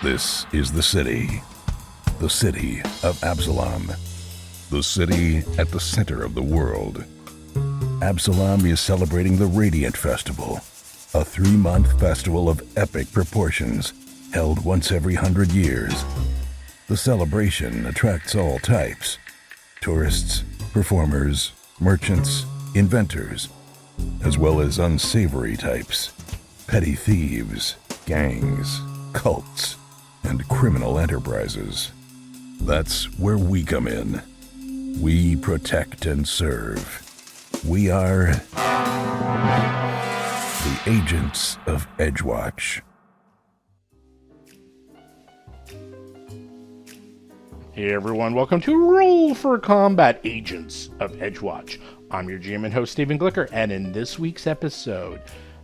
This is the city of Absalom, the city at the center of the world. Absalom is celebrating the Radiant Festival, a 3-month festival of epic proportions held once every 100 years. The celebration attracts all types: tourists, performers, merchants, inventors, as well as unsavory types, petty thieves, gangs, cults, and criminal enterprises. That's where we come in. We protect and serve. We are the Agents of Edgewatch. Hey everyone, welcome to Roll for Combat Agents of Edgewatch. I'm your GM and host, Stephen Glicker, and in this week's episode,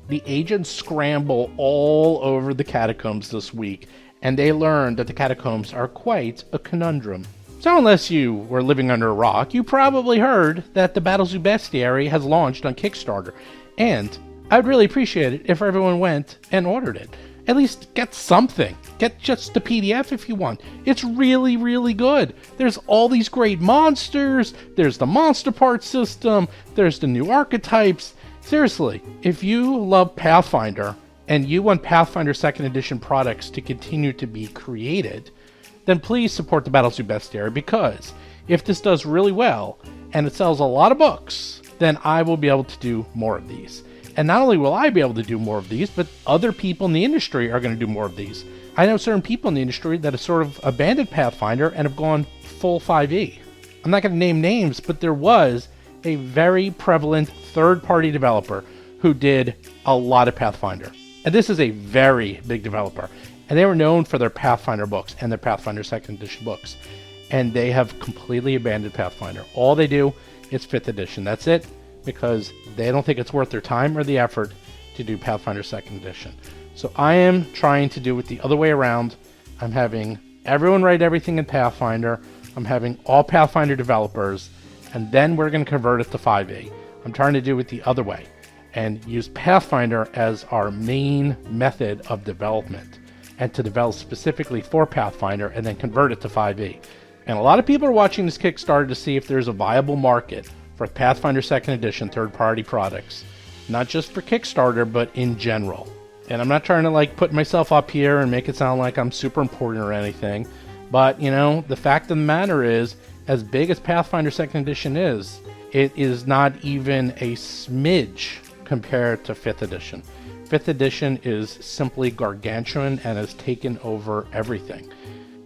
the agents scramble all over the catacombs this week, and they learn that the catacombs are quite a conundrum. So unless you were living under a rock, you probably heard that the Battle Zoo Bestiary has launched on Kickstarter, and I'd really appreciate it if everyone went and ordered it. At least get something. Get just the PDF if you want. It's really, really good. There's all these great monsters. There's the monster part system. There's the new archetypes. Seriously, if you love Pathfinder and you want Pathfinder 2nd Edition products to continue to be created, then please support the Battle Zoo Bestiary, because if this does really well and it sells a lot of books, then I will be able to do more of these. And not only will I be able to do more of these, but other people in the industry are going to do more of these. I know certain people in the industry that have sort of abandoned Pathfinder and have gone full 5e. I'm not going to name names, but there was a very prevalent third-party developer who did a lot of Pathfinder. And this is a very big developer. And they were known for their Pathfinder books and their Pathfinder 2nd Edition books. And they have completely abandoned Pathfinder. All they do is 5th Edition. That's it, because they don't think it's worth their time or the effort to do Pathfinder 2nd Edition. So I am trying to do it the other way around. I'm having everyone write everything in Pathfinder. I'm having all Pathfinder developers, and then we're going to convert it to 5e. I'm trying to do it the other way and use Pathfinder as our main method of development, and to develop specifically for Pathfinder and then convert it to 5e. And a lot of people are watching this Kickstarter to see if there's a viable market for Pathfinder 2nd Edition third-party products, not just for Kickstarter, but in general. And I'm not trying to put myself up here and make it sound like I'm super important or anything, but the fact of the matter is, as big as Pathfinder 2nd Edition is, it is not even a smidge compared to 5th Edition. 5th Edition is simply gargantuan and has taken over everything.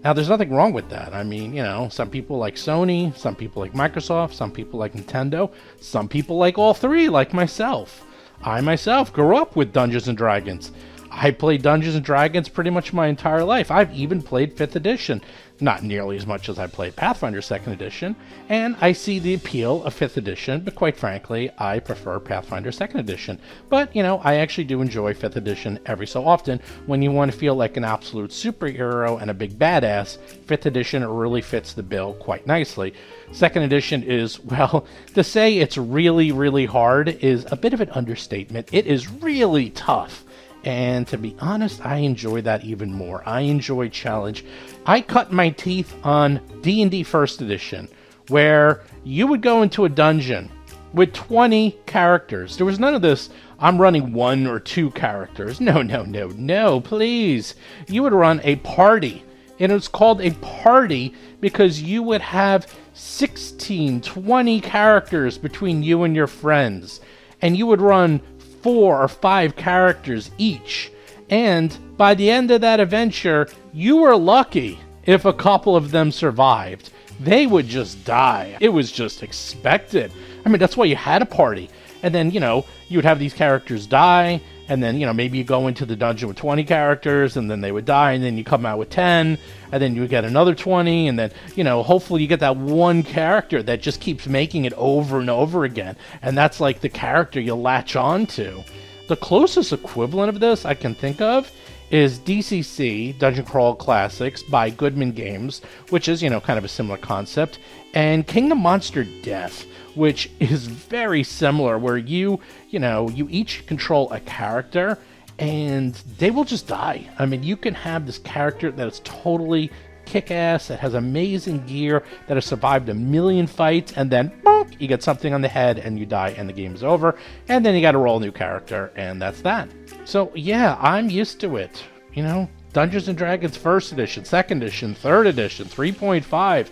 Now, there's nothing wrong with that. I mean, some people like Sony, some people like Microsoft, some people like Nintendo, some people like all three, like myself. I myself grew up with Dungeons & Dragons. I played Dungeons & Dragons pretty much my entire life. I've even played 5th Edition. Not nearly as much as I played Pathfinder 2nd Edition, and I see the appeal of 5th Edition, but quite frankly, I prefer Pathfinder 2nd Edition. But, I actually do enjoy 5th Edition every so often. When you want to feel like an absolute superhero and a big badass, 5th Edition really fits the bill quite nicely. 2nd Edition is, well, to say it's really, really hard is a bit of an understatement. It is really tough. And to be honest, I enjoy that even more. I enjoy challenge. I cut my teeth on D&D 1st Edition, where you would go into a dungeon with 20 characters. There was none of this, I'm running 1 or 2 characters. No, please. You would run a party. And it was called a party because you would have 16, 20 characters between you and your friends. And you would run 4 or 5 characters each, and by the end of that adventure, you were lucky if a couple of them survived. They would just die. It was just expected. I mean, that's why you had a party. And then, you would have these characters die, and then, maybe you go into the dungeon with 20 characters, and then they would die, and then you come out with 10, and then you would get another 20, and then, hopefully you get that one character that just keeps making it over and over again, and that's like the character you latch on to. The closest equivalent of this I can think of is DCC, Dungeon Crawl Classics, by Goodman Games, which is, kind of a similar concept, and Kingdom Monster Death, which is very similar, where you each control a character, and they will just die. I mean, you can have this character that is totally kick-ass, that has amazing gear, that has survived a million fights, and then bonk, you get something on the head and you die and the game's over, and then you got to roll a new character, and that's that. So yeah, I'm used to it. You know, Dungeons and Dragons 1st edition, 2nd edition, 3rd edition, 3.5,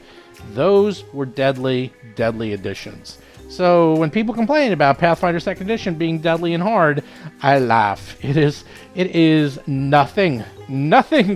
those were deadly editions. So when people complain about Pathfinder 2nd edition being deadly and hard, I laugh. It is nothing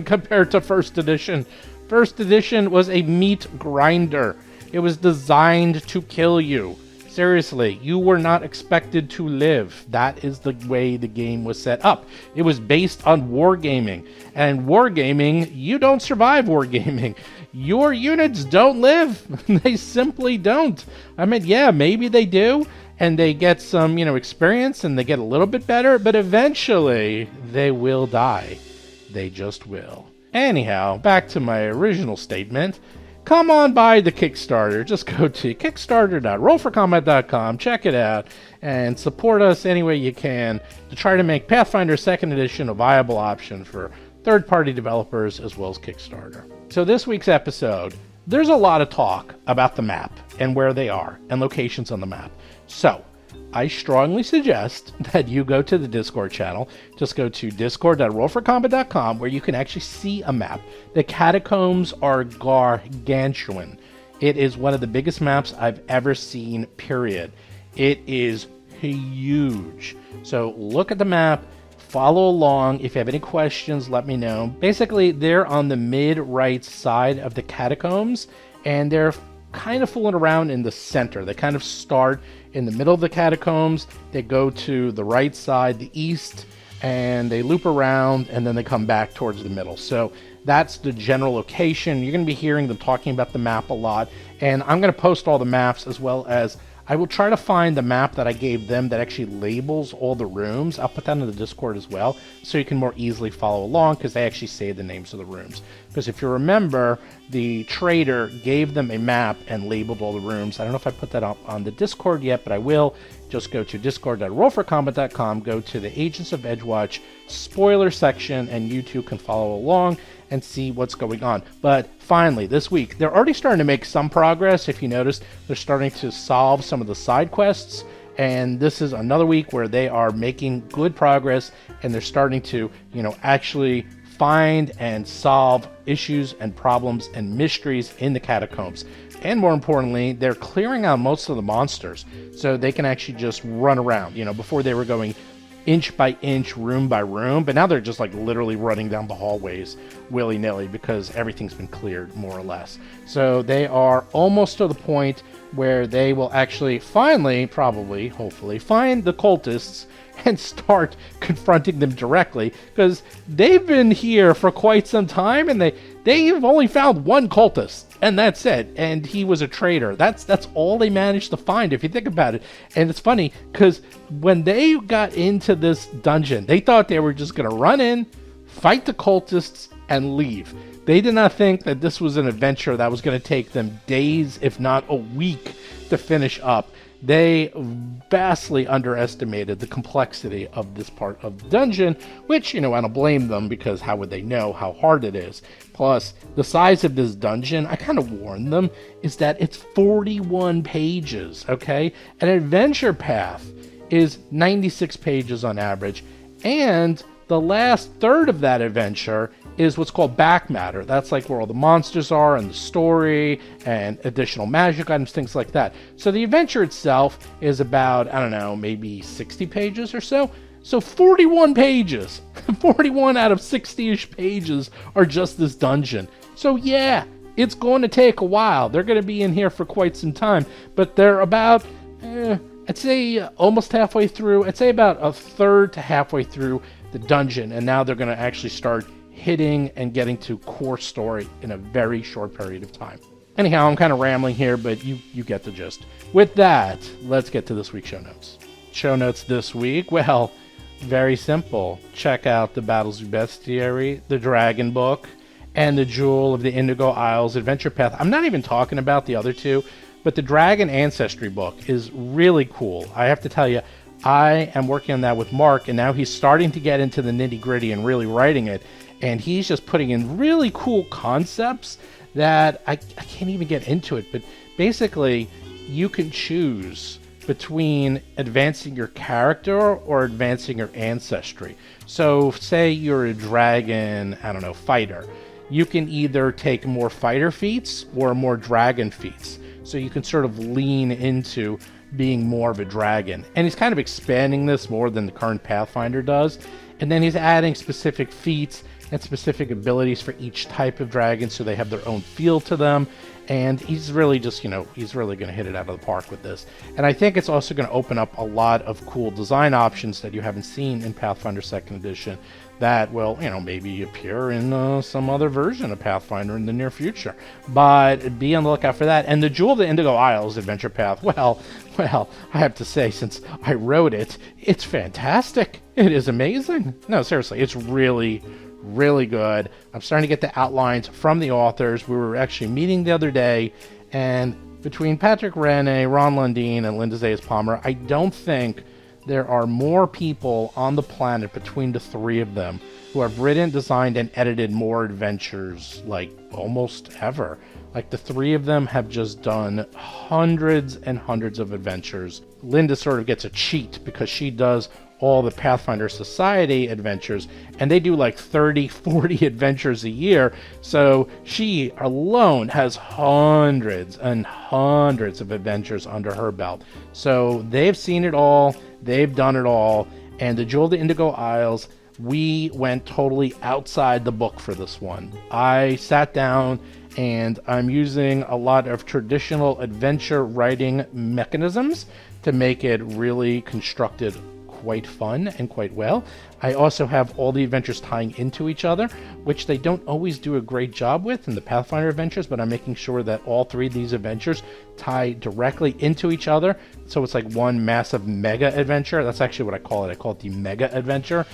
compared to 1st edition. 1st edition was a meat grinder. It was designed to kill you. Seriously, you were not expected to live. That is the way the game was set up. It was based on wargaming. And wargaming, you don't survive wargaming. Your units don't live. They simply don't. I mean, yeah, maybe they do, and they get some, experience, and they get a little bit better, but eventually they will die. They just will. Anyhow, back to my original statement. Come on by the Kickstarter. Just go to kickstarter.rollforcombat.com, check it out, and support us any way you can to try to make Pathfinder 2nd Edition a viable option for third-party developers as well as Kickstarter. So this week's episode, there's a lot of talk about the map and where they are and locations on the map. So I strongly suggest that you go to the Discord channel. Just go to discord.rollforcombat.com where you can actually see a map. The catacombs are gargantuan. It is one of the biggest maps I've ever seen, period. It is huge. So look at the map, follow along. If you have any questions, let me know. Basically, they're on the mid-right side of the catacombs, and they're kind of fooling around in the center. They kind of start in the middle of the catacombs, they go to the right side, the east, and they loop around, and then they come back towards the middle. So that's the general location. You're going to be hearing them talking about the map a lot, and I'm going to post all the maps, as well as I will try to find the map that I gave them that actually labels all the rooms. I'll put that in the Discord as well, so you can more easily follow along, because they actually say the names of the rooms. Because if you remember, the trader gave them a map and labeled all the rooms. I don't know if I put that up on the Discord yet, but I will. Just go to discord.rollforcombat.com, go to the Agents of Edgewatch spoiler section, and you too can follow along and see what's going on. But finally, this week, they're already starting to make some progress. If you notice, they're starting to solve some of the side quests, and this is another week where they are making good progress, and they're starting to, actually find and solve issues and problems and mysteries in the catacombs. And more importantly, they're clearing out most of the monsters, so they can actually just run around. Before they were going inch by inch, room by room, but now they're just like literally running down the hallways willy-nilly because everything's been cleared more or less. So they are almost to the point where they will actually finally, probably, hopefully, find the cultists and start confronting them directly, because they've been here for quite some time, and they've only found one cultist, and that's it. And he was a traitor. That's all they managed to find, if you think about it. And it's funny, because when they got into this dungeon, they thought they were just going to run in, fight the cultists, and leave. They did not think that this was an adventure that was going to take them days, if not a week, to finish up. They vastly underestimated the complexity of this part of the dungeon, which, I don't blame them, because how would they know how hard it is? Plus, the size of this dungeon, I kind of warned them, is that it's 41 pages, okay? An adventure path is 96 pages on average, and the last third of that adventure is what's called back matter. That's like where all the monsters are and the story and additional magic items, things like that. So the adventure itself is about, I don't know, maybe 60 pages or so. So 41 pages, 41 out of 60-ish pages are just this dungeon. So yeah, it's going to take a while. They're going to be in here for quite some time, but they're about, I'd say almost halfway through. I'd say about a third to halfway through the dungeon, and now they're going to actually start hitting and getting to core story in a very short period of time. Anyhow, I'm kind of rambling here, but you get the gist. With that, let's get to this week's show notes. Show notes this week, well, very simple. Check out the Battles of Bestiary, the Dragon Book, and the Jewel of the Indigo Isles Adventure Path. I'm not even talking about the other two, but the Dragon Ancestry book is really cool. I have to tell you, I am working on that with Mark, and now he's starting to get into the nitty-gritty and really writing it, and he's just putting in really cool concepts that I can't even get into it, but basically you can choose between advancing your character or advancing your ancestry. So say you're a dragon, I don't know, fighter. You can either take more fighter feats or more dragon feats. So you can sort of lean into being more of a dragon. And he's kind of expanding this more than the current Pathfinder does. And then he's adding specific feats and specific abilities for each type of dragon so they have their own feel to them. And he's really just, he's really going to hit it out of the park with this. And I think it's also going to open up a lot of cool design options that you haven't seen in Pathfinder 2nd Edition that will, maybe appear in some other version of Pathfinder in the near future. But be on the lookout for that. And the Jewel of the Indigo Isles Adventure Path, well, I have to say, since I wrote it, it's fantastic. It is amazing. No, seriously, it's really good. I'm starting to get the outlines from the authors. We were actually meeting the other day, and between Patrick Rene, Ron Lundeen, and Linda Zayas Palmer, I don't think there are more people on the planet between the three of them who have written, designed, and edited more adventures, like, almost ever. Like, the three of them have just done hundreds and hundreds of adventures. Linda sort of gets a cheat because she does all the Pathfinder Society adventures, and they do like 30, 40 adventures a year. So she alone has hundreds and hundreds of adventures under her belt. So they've seen it all, they've done it all, and the Jewel of the Indigo Isles, we went totally outside the book for this one. I sat down and I'm using a lot of traditional adventure writing mechanisms to make it really constructed quite fun and quite well. I also have all the adventures tying into each other, which they don't always do a great job with in the Pathfinder adventures, but I'm making sure that all three of these adventures tie directly into each other. So it's like one massive mega adventure. That's actually what I call it. I call it the mega adventure.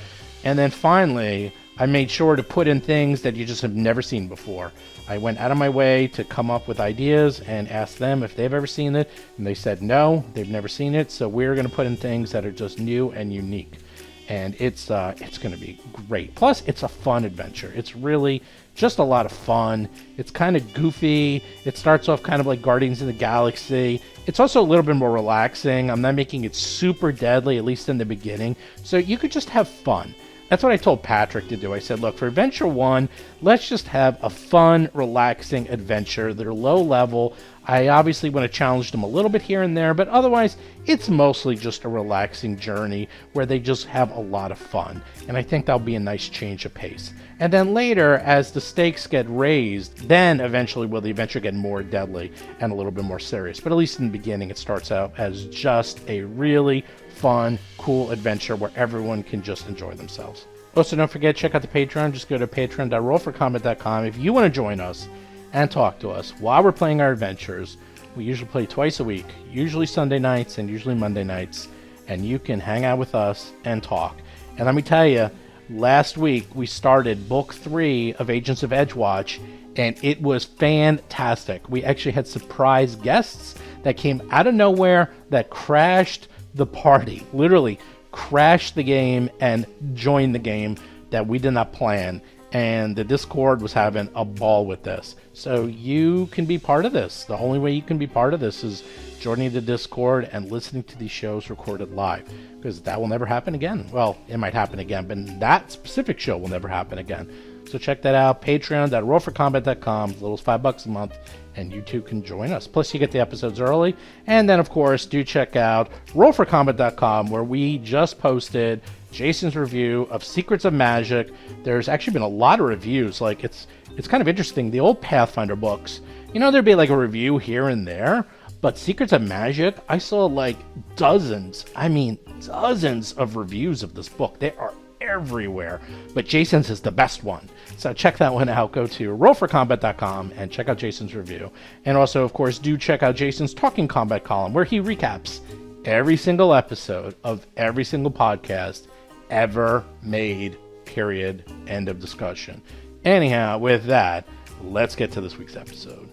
And then finally, I made sure to put in things that you just have never seen before. I went out of my way to come up with ideas and ask them if they've ever seen it, and they said no, they've never seen it, so we're going to put in things that are just new and unique. And it's going to be great. Plus, it's a fun adventure. It's really just a lot of fun. It's kind of goofy. It starts off kind of like Guardians of the Galaxy. It's also a little bit more relaxing. I'm not making it super deadly, at least in the beginning. So you could just have fun. That's what I told Patrick to do. I said, look, for Adventure 1, let's just have a fun, relaxing adventure. They're low level. I obviously want to challenge them a little bit here and there, but otherwise, it's mostly just a relaxing journey where they just have a lot of fun. And I think that'll be a nice change of pace. And then later, as the stakes get raised, then eventually will the adventure get more deadly and a little bit more serious. But at least in the beginning, it starts out as just a really fun, cool adventure where everyone can just enjoy themselves. Also, don't forget, check out the Patreon. Just go to patreon.rollforcombat.com if you want to join us and talk to us while we're playing our adventures. We usually play twice a week, usually Sunday nights and usually Monday nights, and you can hang out with us and talk. And let me tell you, last week we started Book 3 of Agents of Edgewatch, and it was fantastic. We actually had surprise guests that came out of nowhere that crashed the party, literally crashed the game and joined the game that we did not plan. And the Discord was having a ball with this. So you can be part of this. The only way you can be part of this is joining the Discord and listening to these shows recorded live, because that will never happen again. Well, it might happen again, but that specific show will never happen again. So check that out, patreon.rollforcombat.com, as little as $5 a month, and you too can join us. Plus, you get the episodes early. And then, of course, do check out rollforcombat.com, where we just posted Jason's review of Secrets of Magic. There's actually been a lot of reviews. Like, it's kind of interesting. The old Pathfinder books, there'd be like a review here and there, but Secrets of Magic, I saw like dozens of reviews of this book. They are everywhere, but Jason's is the best one. So check that one out. Go to rollforcombat.com and check out Jason's review. And also, of course, do check out Jason's Talking Combat column, where he recaps every single episode of every single podcast ever made, period, end of discussion. Anyhow, with that, let's get to this week's episode.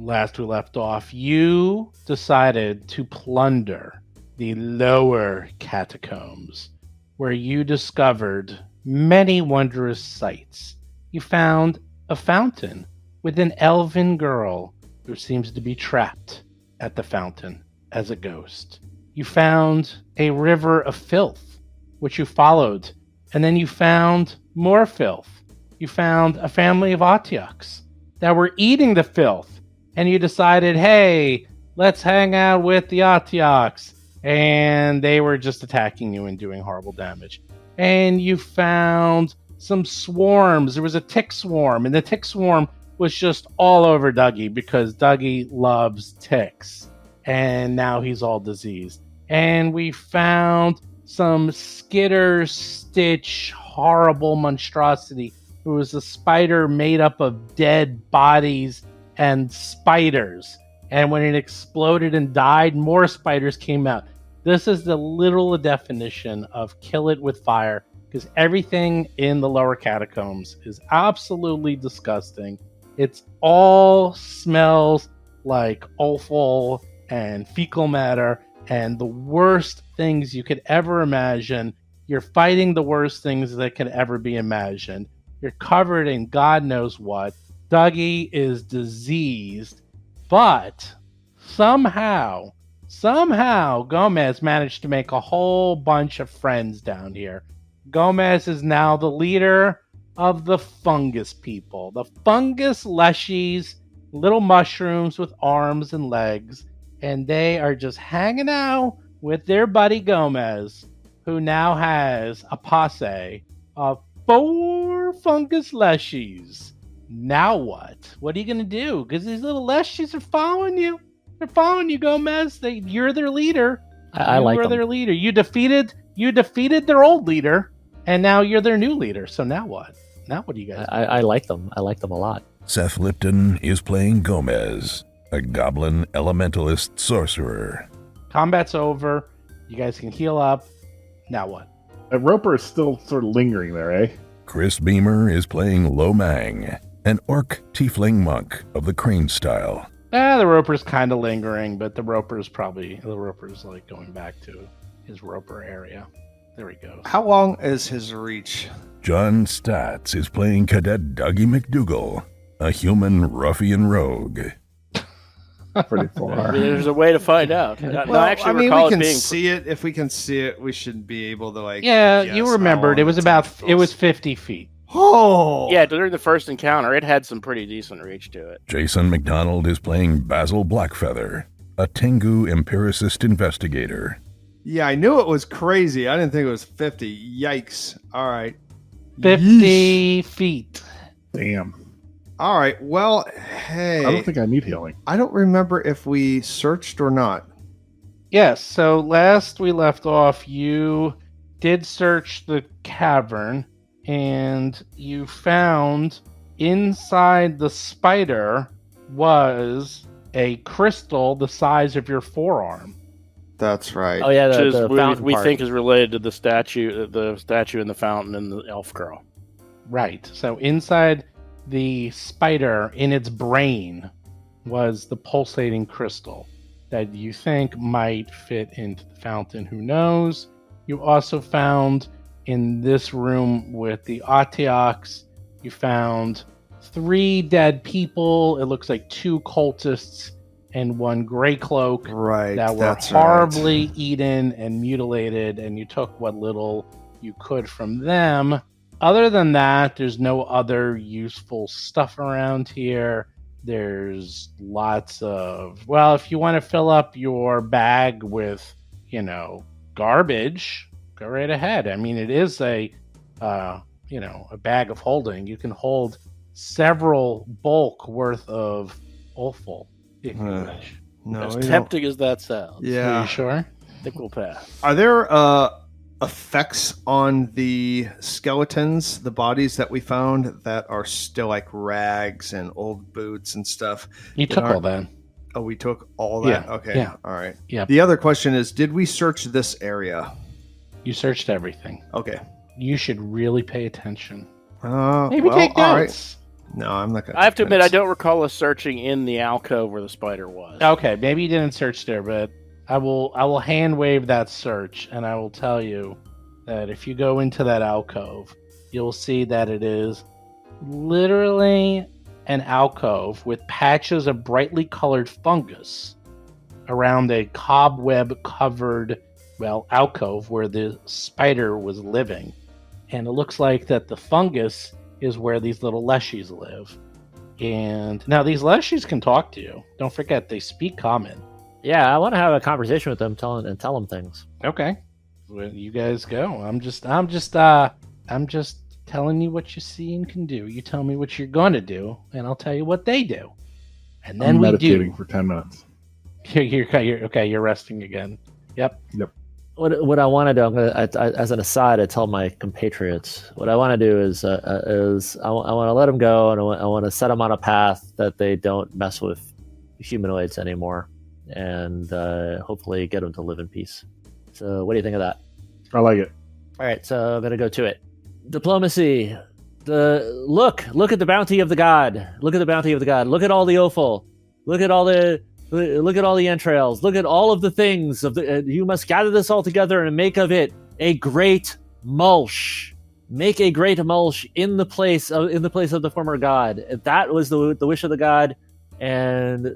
last we left off, you decided to plunder the lower catacombs, where you discovered many wondrous sights. You found a fountain with an elven girl who seems to be trapped at the fountain as a ghost. You found a river of filth, which you followed, and then you found more filth. You found a family of Otyuks that were eating the filth, and you decided, hey, let's hang out with the Otyuks, and they were just attacking you and doing horrible damage. And you found some swarms. There was a tick swarm, and the tick swarm was just all over Dougie because Dougie loves ticks, and now he's all diseased. And we found some skitter stitch horrible monstrosity. It was a spider made up of dead bodies and spiders. And when it exploded and died, more spiders came out. This is the literal definition of kill it with fire, because everything in the lower catacombs is absolutely disgusting. It's all smells like offal and fecal matter and the worst things you could ever imagine. You're fighting the worst things that could ever be imagined. You're covered in God knows what. Dougie is diseased, but somehow Gomez managed to make a whole bunch of friends down here. Gomez is now the leader of the fungus people. The fungus leshies, little mushrooms with arms and legs, and they are just hanging out with their buddy Gomez, who now has a posse of 4 fungus leshies. Now what? What are you going to do? Because these little leshies are following you. They're following you, Gomez. You're their leader. I like them. Their leader. You defeated their old leader, and now you're their new leader. So now what? Now what do you guys do? I like them. I like them a lot. Seth Lipton is playing Gomez, a goblin elementalist sorcerer. Combat's over. You guys can heal up. Now what? Roper is still sort of lingering there, eh? Chris Beamer is playing Lo Mang, an orc tiefling monk of the crane style. The Roper's kind of lingering, but the Roper's like going back to his Roper area. There he goes. How long is his reach? John Statz is playing Cadet Dougie McDougal, a human ruffian rogue. Pretty far. There's a way to find out. Well, I mean, we can see it. If we can see it, we should be able to Yeah, guess you how remembered. It long was 50 feet. Oh! Yeah, during the first encounter, it had some pretty decent reach to it. Jason McDonald is playing Basil Blackfeather, a Tengu empiricist investigator. Yeah, I knew it was crazy. I didn't think it was 50. Yikes. All right. 50 feet. Damn. All right. Well, hey. I don't think I need healing. I don't remember if we searched or not. Yes, so last we left off, you did search the cavern, and you found inside the spider was a crystal the size of your forearm. That's right. Oh yeah, Which the fountain we part. think is related to the statue in the fountain and the elf girl. Right. So inside the spider, in its brain, was the pulsating crystal that you think might fit into the fountain. Who knows? You also found in this room with the Otyuks, you found 3 dead people. It looks like 2 cultists and 1 gray cloak Right. that were that's horribly eaten and mutilated, and you took what little you could from them. Other than that, there's no other useful stuff around here. There's lots of, well, if you want to fill up your bag with, garbage, go right ahead. I mean, it is a bag of holding. You can hold several bulk worth of offal if you wish. No, As we don't- tempting as that sounds. Are Yeah. you sure? I think we'll pass. Are there effects on the skeletons, the bodies that we found, that are still like rags and old boots and stuff? You took all that. Oh, we took all that? Yeah, Okay. yeah. All right. Yep. The other question is, did we search this area? You searched everything. Okay. You should really pay attention. Well, Maybe take all right. notes. No, I'm not gonna. I have to admit, I don't recall us searching in the alcove where the spider was. Okay, maybe you didn't search there, but I will hand wave that search, and I will tell you that if you go into that alcove, you'll see that it is literally an alcove with patches of brightly colored fungus around a cobweb-covered, alcove where the spider was living. And it looks like that the fungus is where these little leshies live. And now these leshies can talk to you. Don't forget, they speak common. Yeah, I want to have a conversation with them, tell them things. Okay, well, you guys go. I'm just telling you what you see and can do. You tell me what you're going to do, and I'll tell you what they do. And then I'm we meditating do. for 10 minutes. You're resting again. Yep. What I want to do, I'm gonna, as an aside, I tell my compatriots, what I want to do is I want to let them go, and I want to set them on a path that they don't mess with humanoids anymore, and hopefully get them to live in peace. So, what do you think of that? I like it. All right, so I'm gonna go to it. Diplomacy. Look at the bounty of the god. Look at the bounty of the god. Look at all the offal. Look at all the entrails. Look at all of the things you must gather this all together and make of it a great mulch. Make a great mulch in the place of the former god. That was the wish of the god. And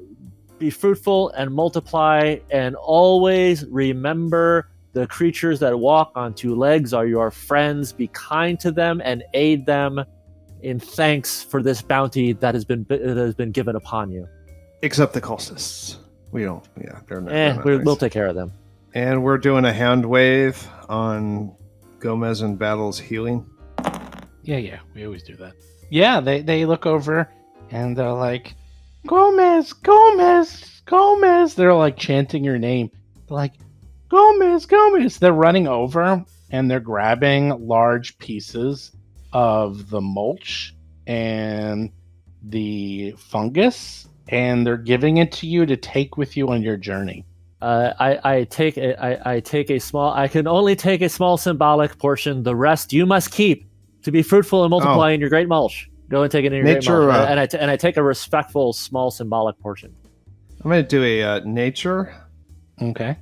be fruitful and multiply, and always remember the creatures that walk on two legs are your friends. Be kind to them and aid them in thanks for this bounty that has been given upon you. Except the cultists. We don't. Yeah, they're not. We'll take care of them. And we're doing a hand wave on Gomez and Battle's healing. Yeah, we always do that. Yeah, they look over and they're like, Gomez. They're like chanting your name. They're like, Gomez. They're running over and they're grabbing large pieces of the mulch and the fungus, and they're giving it to you to take with you on your journey. I can only take a small symbolic portion. The rest you must keep to be fruitful and multiply in your great mulch. Go and take it in your nature, great mulch. And I take a respectful small symbolic portion. I'm going to do a nature. Okay.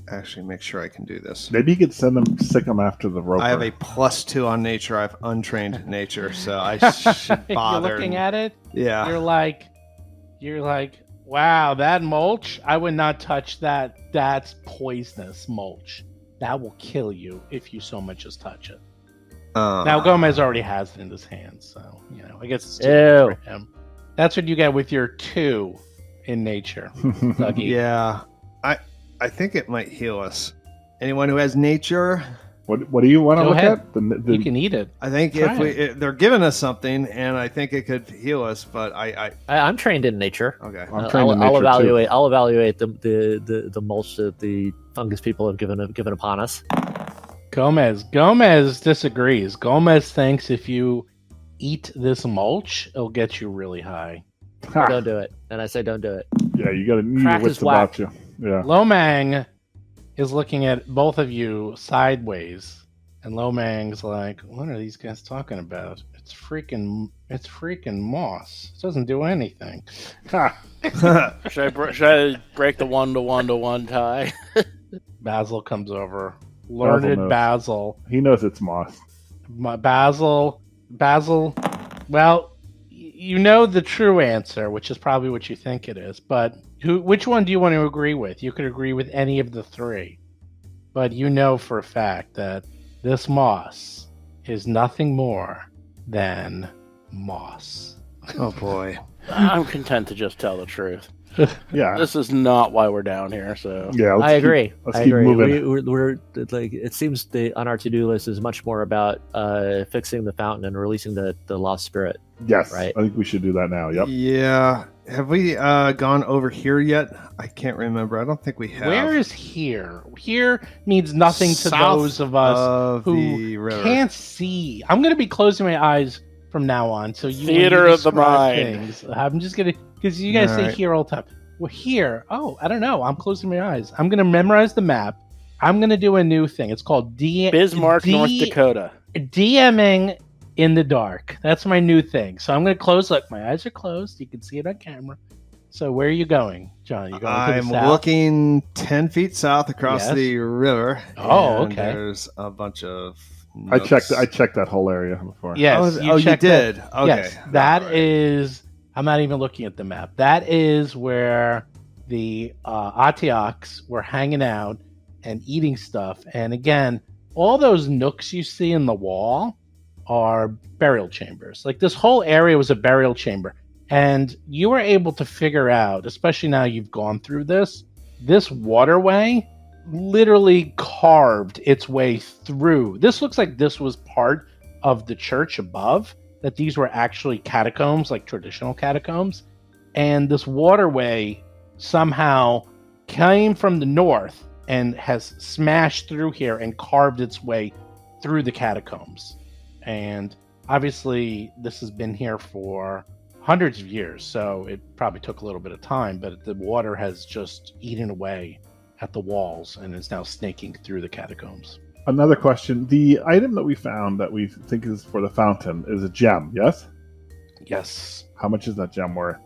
Actually, make sure I can do this. Maybe you could sick them after the roper. I have a +2 on nature. I have untrained nature, so I should bother. You're looking at it. Yeah. You're like, wow, that mulch? I would not touch that. That's poisonous mulch. That will kill you if you so much as touch it. Now, Gomez already has it in his hands, so, I guess it's too late for him. That's what you get with your 2 in nature, Dougie. Yeah. I think it might heal us. Anyone who has nature? What do you want to look ahead. at? You can eat it. I think if they're giving us something, and I think it could heal us, but I'm trained in nature. Okay. I'm trained in nature too. I'll evaluate the mulch that the fungus people have given upon us. Gomez disagrees. Gomez thinks if you eat this mulch, it'll get you really high. Don't do it. And I say don't do it. Yeah, you got to need your Crack wits is whack. about you. Yeah. Lomang is looking at both of you sideways, and Lomang's like, "What are these guys talking about? It's freaking moss. It doesn't do anything." Should I break the 1-to-1-to-1 tie? Basil comes over. Learned Basil. He knows it's moss. Basil. Well, you know the true answer, which is probably what you think it is. But which one do you want to agree with? You could agree with any of the 3, but you know for a fact that this moss is nothing more than moss. Oh boy. I'm content to just tell the truth. Yeah. This is not why we're down here, so... Yeah, I agree. Let's keep moving. We're like, it seems on our to-do list is much more about fixing the fountain and releasing the lost spirit. Yes, right. I think we should do that now. Yep. Yeah. Have we gone over here yet? I can't remember. I don't think we have. Where is here? Here means nothing to South those of us of who the river. can't see. I'm going to be closing my eyes from now on. So you Theater when you of the describe mind. things, I'm just going to, because you guys say Alright. here all the time. Well, here. Oh, I don't know. I'm closing my eyes. I'm going to memorize the map. I'm going to do a new thing. It's called Bismarck, North Dakota. DMing in the dark. That's my new thing. So I'm going to close. Look, my eyes are closed. You can see it on camera. So where are you going, John? You going to the I'm south? looking 10 feet south across Yes. the river. Oh, and okay. There's a bunch of I nooks. checked that whole area before. Yes. You checked did? that. Okay. Yes. That Right. is. I'm not even looking at the map. That is where the Atioks were hanging out and eating stuff. And again, all those nooks you see in the wall are burial chambers. Like this whole area was a burial chamber. And you were able to figure out, especially now you've gone through this waterway literally carved its way through. This looks like this was part of the church above, that these were actually catacombs, like traditional catacombs. And this waterway somehow came from the north and has smashed through here and carved its way through the catacombs. And obviously this has been here for hundreds of years, so it probably took a little bit of time, but the water has just eaten away at the walls and is now snaking through the catacombs. Another question. The item that we found that we think is for the fountain is a gem, yes? Yes. How much is that gem worth?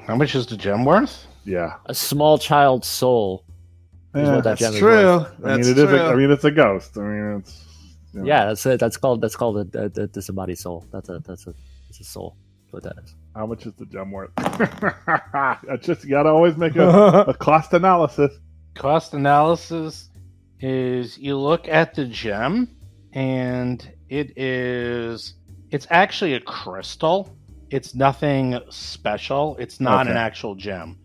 How much is the gem worth? Yeah. A small child's soul. Is what that That's gem is true. worth. That's it is. true. It's a ghost. I mean, it's. You know. Yeah, that's it. That's called a disembodied soul. That's a soul. That's what that is. How much is the gem worth? That's just, you gotta always make a cost analysis. Cost analysis is you look at the gem and it's actually a crystal. It's nothing special. It's not an Okay. actual gem.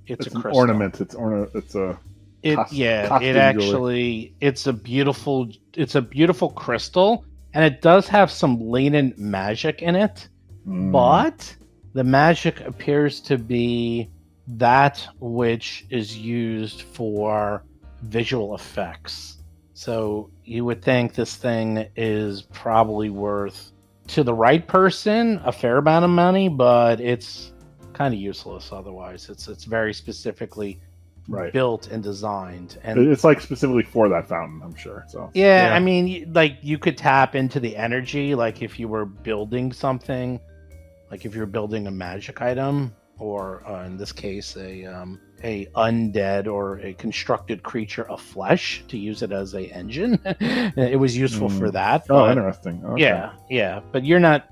It's a an crystal. ornament. It's a. Costume it's a beautiful crystal, and it does have some latent magic in it, but the magic appears to be that which is used for visual effects. So you would think this thing is probably worth, to the right person, a fair amount of money, but it's kind of useless otherwise. It's very specifically Right. built and designed, and It's like specifically for that fountain, I'm sure. So yeah, I mean, like you could tap into the energy, like if you were building something, like if you're building a magic item, or in this case, a undead or a constructed creature of flesh, to use it as a engine. It was useful for that. Oh, but- interesting. Okay. yeah, but you're not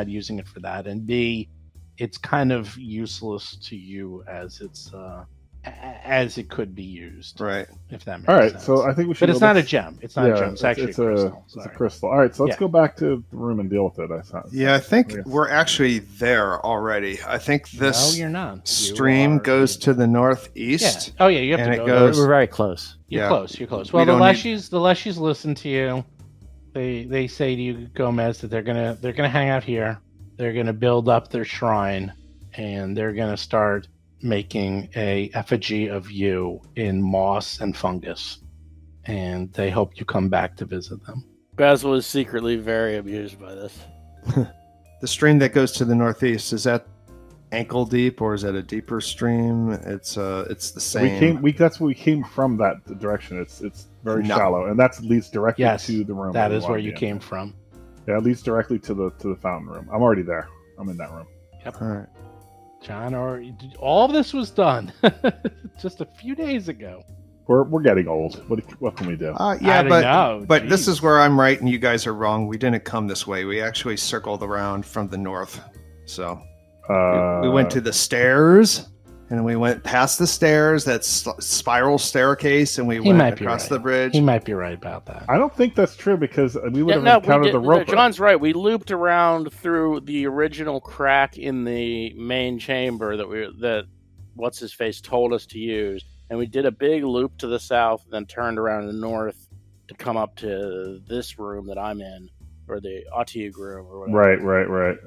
using it for that, and B, it's kind of useless to you as as it could be used, Right. if that makes All right. sense. So I think we should. But it's go not a back- gem. It's not a gem. It's actually a crystal. It's a Sorry. crystal. All right. So let's Yeah. go back to the room and deal with it. I thought. Yeah, I think Yes. we're actually there already. I think this No, you're not. You stream are- goes to the Yeah. northeast. Oh yeah, you have and to it go. goes- We're very close. You're Yeah. close. You're close. We Well, the don't need- Leshies listen to you. They say to you, Gomez, that they're gonna hang out here. They're gonna build up their shrine, and they're gonna start making a effigy of you in moss and fungus. And they hope you come back to visit them. Basil is secretly very amused by this. The stream that goes to the northeast, is that ankle deep or is that a deeper stream? It's the same. That's where we came from. That direction. It's very No. shallow, and that leads directly Yes, to the room. that we is wanna where be you in. came from. Yeah, it leads directly to the fountain room. I'm already there. I'm in that room. All right. John, all of this was done just a few days ago. We're getting old. What can we do? I Yeah, don't know. but this Jeez. is where I'm right and you guys are wrong. We didn't come this way. We actually circled around from the north. So we went to the stairs, and we went past the stairs, that spiral staircase, and we He might went be across right. the bridge. He might be right about that. I don't think that's true because we would Yeah, have no, encountered the rope. John's right. We looped around through the original crack in the main chamber that what's his face told us to use, and we did a big loop to the south, and then turned around to the north to come up to this room that I'm in, or the Atiug room, or whatever. Right.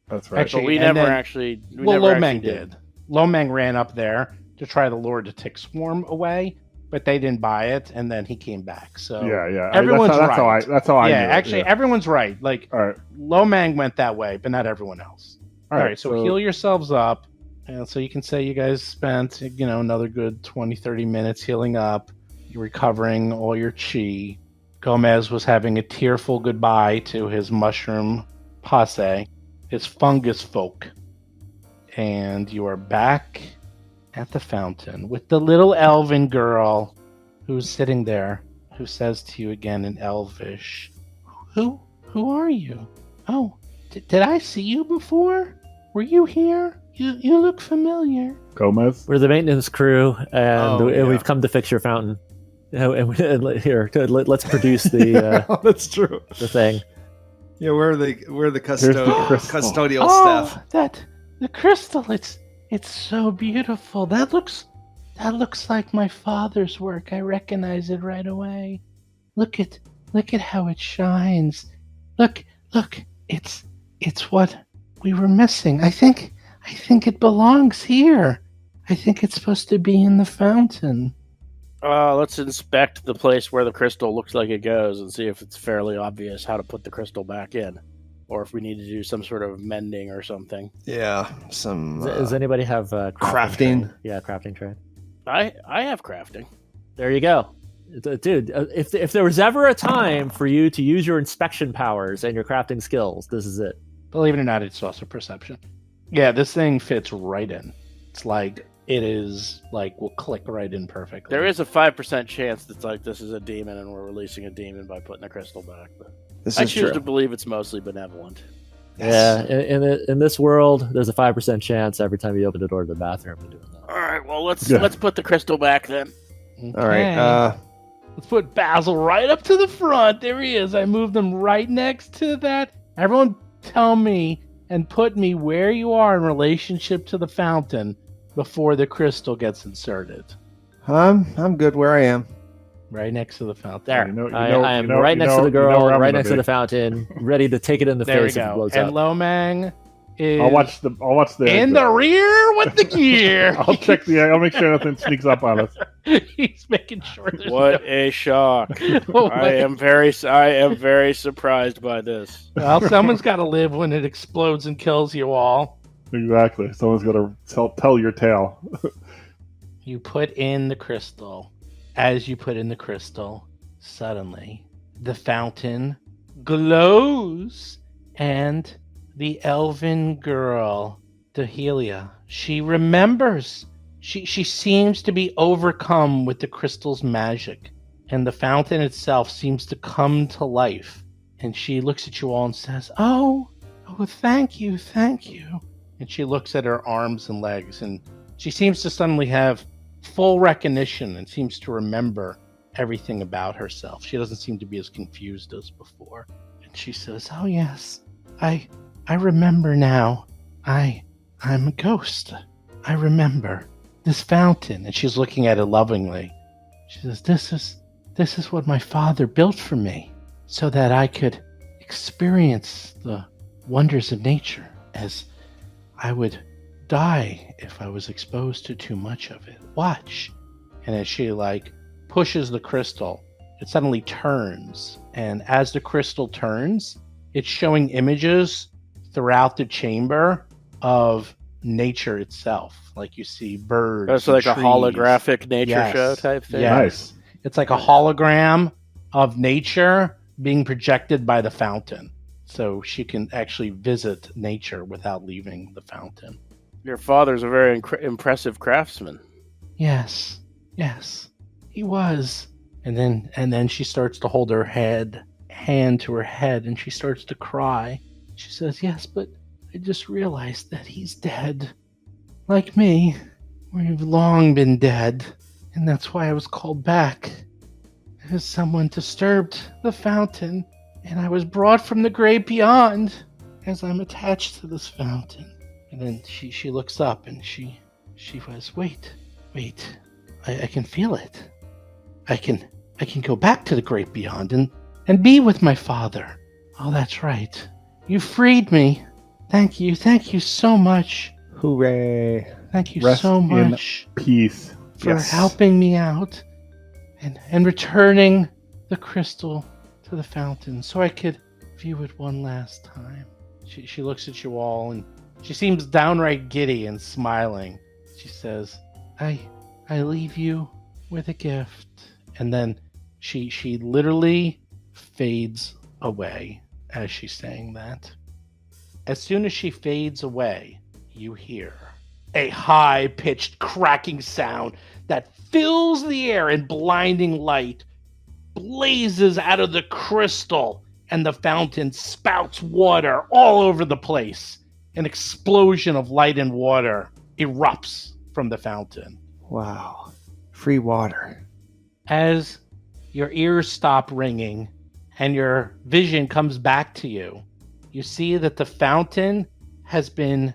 That's right. Actually, But we and never then- actually. We Well, never Lomang actually did. Lomang ran up there to try to lure the tick swarm away, but they didn't buy it, and then he came back. So yeah. everyone's that's right. That's how I. yeah, knew it, actually, yeah. everyone's right. Like All right. Lomang went that way, but not everyone else. All right, so heal yourselves up, and so you can say you guys spent another good 20-30 minutes healing up. You're recovering all your chi. Gomez was having a tearful goodbye to his mushroom posse, his fungus folk. And you are back at the fountain with the little elven girl who's sitting there, who says to you again in Elvish, Who are you? Oh, did I see you before? Were you here? You look familiar. Gomez. We're the maintenance crew, and Oh, yeah. we've come to fix your fountain. Here, let's produce the That's true. the thing. Yeah, we're the crystal. custodial Oh, staff. the crystal. It's so beautiful. That looks like my father's work. I recognize it right away. Look at how it shines. Look. It's what we were missing. I think it belongs here. I think it's supposed to be in the fountain. Let's inspect the place where the crystal looks like it goes and see if it's fairly obvious how to put the crystal back in, or if we need to do some sort of mending or something. Yeah, some Does anybody have crafting. trade? Yeah, crafting trade. I have crafting. There you go. Dude, if there was ever a time for you to use your inspection powers and your crafting skills, this is it. Believe it or not, it's also perception. Yeah, this thing fits right in. It's like it is like will click right in perfectly. There is a 5% chance that's like this is a demon and we're releasing a demon by putting the crystal back. But This I is choose true. to believe it's mostly benevolent. Yeah, in this world, there's a 5% chance every time you open the door to the bathroom you're doing that. All right, well let's Yeah. put the crystal back then. All right. Let's put Basil right up to the front. There he is. I moved him right next to that. Everyone tell me and put me where you are in relationship to the fountain before the crystal gets inserted. I'm good where I am. Right next to the fountain. There. I am right next to the girl, right next to the fountain, ready to take it in the There we face if it go. blows And up. Lomang is I'll watch the in the rear with the gear. I'll check I'll make sure nothing sneaks up on us. He's making sure there's What a shock! no I way. am very surprised by this. Well, someone's got to live when it explodes and kills you all. Exactly. Someone's got to tell your tale. You put in the crystal. As you put in the crystal, suddenly the fountain glows, and the elven girl, Dehelia, she remembers. She seems to be overcome with the crystal's magic, and the fountain itself seems to come to life. And she looks at you all and says, Oh, thank you. And she looks at her arms and legs, and she seems to suddenly have full recognition and seems to remember everything about herself. She doesn't seem to be as confused as before. And she says, Oh yes, I remember now. I'm a ghost. I remember this fountain. And she's looking at it lovingly. She says, This is what my father built for me, so that I could experience the wonders of nature, as I would die if I was exposed to too much of it. Watch. And as she pushes the crystal, it suddenly turns. And as the crystal turns, it's showing images throughout the chamber of nature itself. Like you see birds. That's and like a trees. holographic nature Yes. show type thing. Yes. Nice. It's like a hologram of nature being projected by the fountain. So she can actually visit nature without leaving the fountain. Your father's a very impressive craftsman. Yes, he was. And then she starts to hold her hand to her head, and she starts to cry. She says, Yes, but I just realized that he's dead. Like me, we've long been dead, and that's why I was called back. As someone disturbed the fountain, and I was brought from the great beyond, as I'm attached to this fountain. And then she looks up, and she was, wait, I can feel it. I can go back to the great beyond and be with my father. Oh, that's right. You freed me. Thank you so much. Hooray! Thank you Rest so in much peace. for Yes. helping me out and returning the crystal to the fountain so I could view it one last time. She looks at you all, and she seems downright giddy and smiling. She says, I leave you with a gift. And then she literally fades away as she's saying that. As soon as she fades away, you hear a high-pitched cracking sound that fills the air in blinding light, blazes out of the crystal, and the fountain spouts water all over the place. An explosion of light and water erupts from the fountain. Wow. Free water. As your ears stop ringing and your vision comes back to you, you see that the fountain has been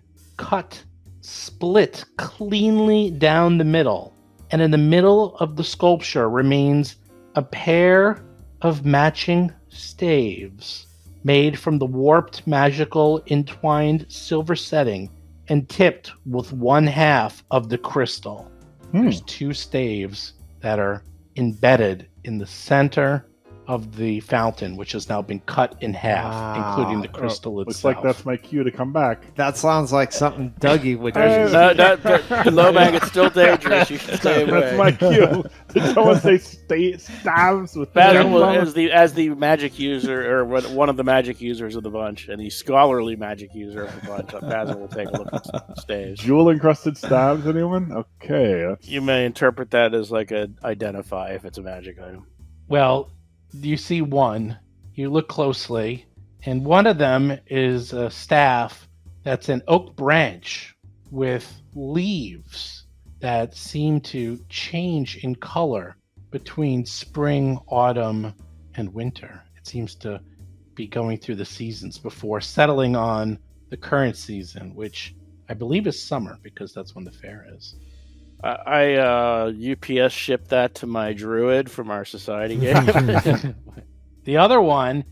split cleanly down the middle. And in the middle of the sculpture remains a pair of matching staves made from the warped, magical, entwined silver setting and tipped with one half of the crystal. There's 2 staves that are embedded in the center of the fountain, which has now been cut in half, including the crystal itself. Looks like that's my cue to come back. That sounds like something Dougie would do. Lobang, it's still dangerous. You should stay away. That's my cue. Did someone say stabs with Basil as the magic user, or one of the magic users of the bunch, and the scholarly magic user of the bunch, Basil will take a look at the staves. Jewel-encrusted stabs, anyone? Okay. You may interpret that as like a identify if it's a magic item. Well, you see one, you look closely, and one of them is a staff that's an oak branch with leaves that seem to change in color between spring, autumn, and winter. It seems to be going through the seasons before settling on the current season, which I believe is summer, because that's when the fair is. I UPS shipped that to my druid from our society game. The other one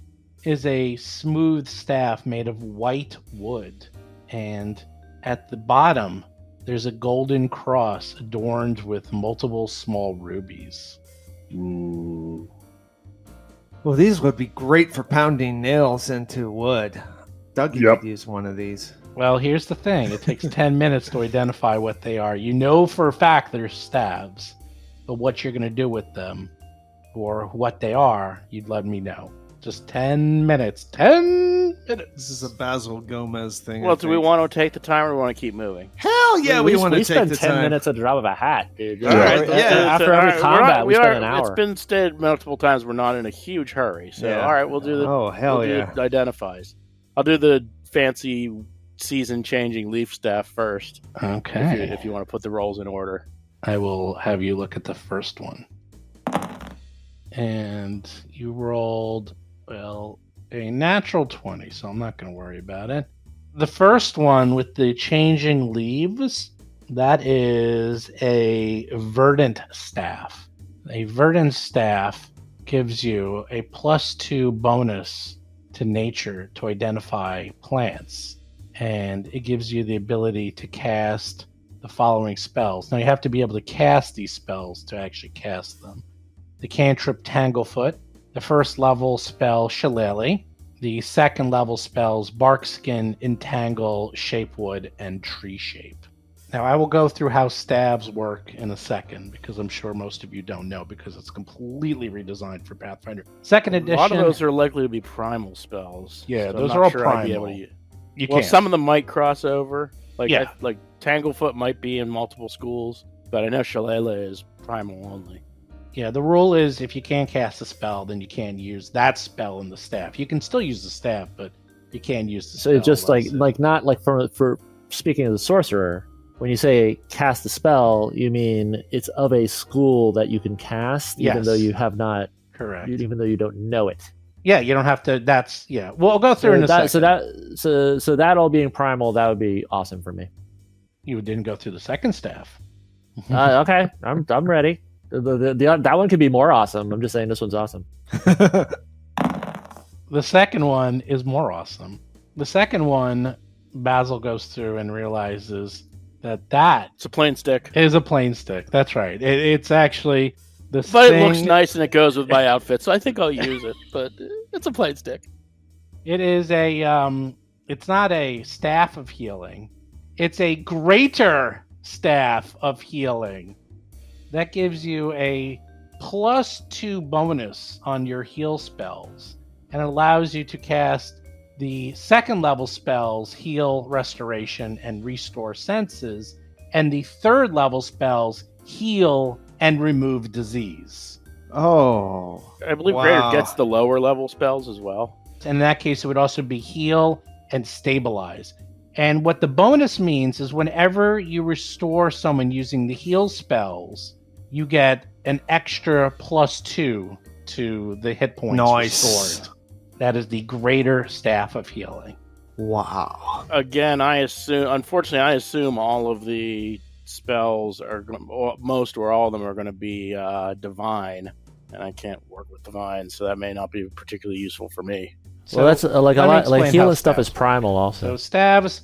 is a smooth staff made of white wood, and at the bottom there's a golden cross adorned with multiple small rubies. Ooh. Well, these would be great for pounding nails into wood. Dougie could use one of these. Well, here's the thing. It takes 10 minutes to identify what they are. You know for a fact they're staves, but what you're going to do with them or what they are, you'd let me know. Just 10 minutes. 10 minutes. This is a Basil Gomez thing. Well, do we want to take the time or do we want to keep moving? Hell yeah, we want to take the time. We spend 10 minutes at the drop of a hat, dude. All right, After every combat, we spend an hour. It's been stated multiple times we're not in a huge hurry. So, all right, we'll do the the identifies. I'll do the fancy season-changing leaf staff first. Okay. If you want to put the rolls in order. I will have you look at the first one. And you rolled, well, a natural 20, so I'm not going to worry about it. The first one with the changing leaves, that is a verdant staff. A verdant staff gives you a +2 bonus to nature to identify plants. And it gives you the ability to cast the following spells. Now, you have to be able to cast these spells to actually cast them. The cantrip Tanglefoot, the first level spell Shillelagh, the second level spells Barkskin, Entangle, Shapewood, and Tree Shape. Now, I will go through how stabs work in a second, because I'm sure most of you don't know, because it's completely redesigned for Pathfinder. Second edition... A lot of those are likely to be primal spells. Yeah, so those I'm are not all sure primal. I'd be able to use. Well, some of them might cross over. Like Yeah. like Tanglefoot might be in multiple schools, but I know Shillelagh is primal only. Yeah, the rule is if you can't cast a spell, then you can't use that spell in the staff. You can still use the staff, but you can't use the spell. So just not like for speaking of the sorcerer, when you say cast a spell, you mean it's of a school that you can cast, even though you have not. Correct. Even though you don't know it. Yeah, you don't have to. That's We'll go through in a second. So that all being primal, that would be awesome for me. You didn't go through the second staff. Okay, I'm ready. That one could be more awesome. I'm just saying this one's awesome. The second one is more awesome. The second one, Basil goes through and realizes that It's a plain stick. is a plain stick. That's right. It's actually the But thing. it looks nice and it goes with my outfit, so I think I'll use it. But it's a plain stick. It is a. It's not a staff of healing. It's a greater staff of healing. That gives you a +2 bonus on your heal spells and allows you to cast The second level spells heal, restoration, and restore senses. And the third level spells heal and remove disease. Oh. I believe Wow. Greater gets the lower level spells as well. And in that case, it would also be heal and stabilize. And what the bonus means is whenever you restore someone using the heal spells, you get an extra +2 to the hit points restored. That is the Greater Staff of Healing. Wow. Again, I assume all of the spells are most or all of them are going to be divine, and I can't work with divine, so that may not be particularly useful for me. Well, that's like a let me lot. Like explain healing how stuff is staves primal, So also. staves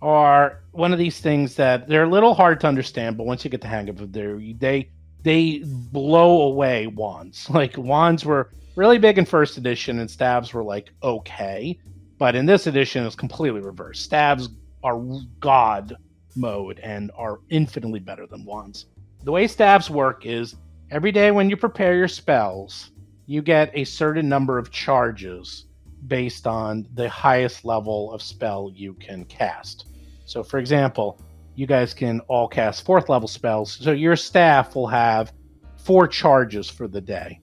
are one of these things that they're a little hard to understand, but once you get the hang of it, they blow away wands. Like wands were really big in first edition, and staves were like okay, but in this edition it's completely reversed. Staves are god mode and are infinitely better than wands. The way staves work is every day when you prepare your spells, you get a certain number of charges based on the highest level of spell you can cast. So for example, you guys can all cast 4th level spells, so your staff will have 4 charges for the day.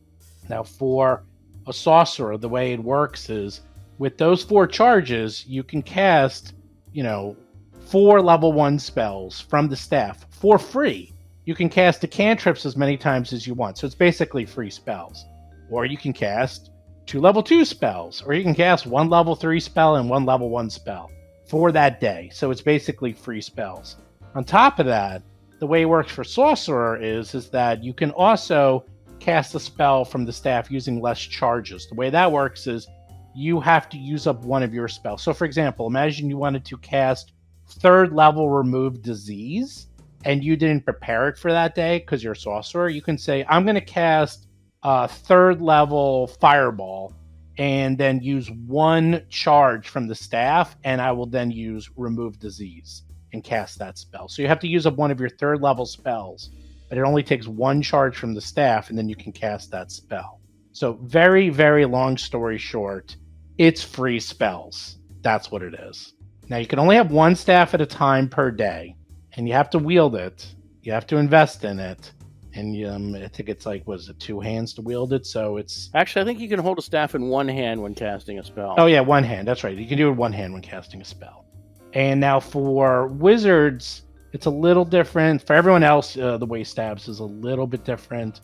Now for a sorcerer, the way it works is with those 4 charges, you can cast, 4 level 1 spells from the staff for free. You can cast the cantrips as many times as you want, so it's basically free spells. Or you can cast 2 level 2 spells, or you can cast 1 level 3 spell and 1 level 1 spell for that day. So it's basically free spells. On top of that, the way it works for sorcerer is that you can also cast a spell from the staff using less charges. The way that works is you have to use up one of your spells. So for example, imagine you wanted to cast 3rd level remove disease and you didn't prepare it for that day because you're a sorcerer. You can say, I'm going to cast 3rd level fireball and then use 1 charge from the staff, and I will then use remove disease and cast that spell. So you have to use up one of your 3rd level spells, but it only takes 1 charge from the staff, and then you can cast that spell. So very, very long story short, it's free spells. That's what it is. Now you can only have 1 staff at a time per day, and you have to wield it. You have to invest in it. And I think it's like, 2 hands to wield it? So it's... Actually, I think you can hold a staff in 1 hand when casting a spell. Oh yeah, 1 hand. That's right. You can do it 1 hand when casting a spell. And now for wizards, it's a little different. For everyone else, the way stabs is a little bit different.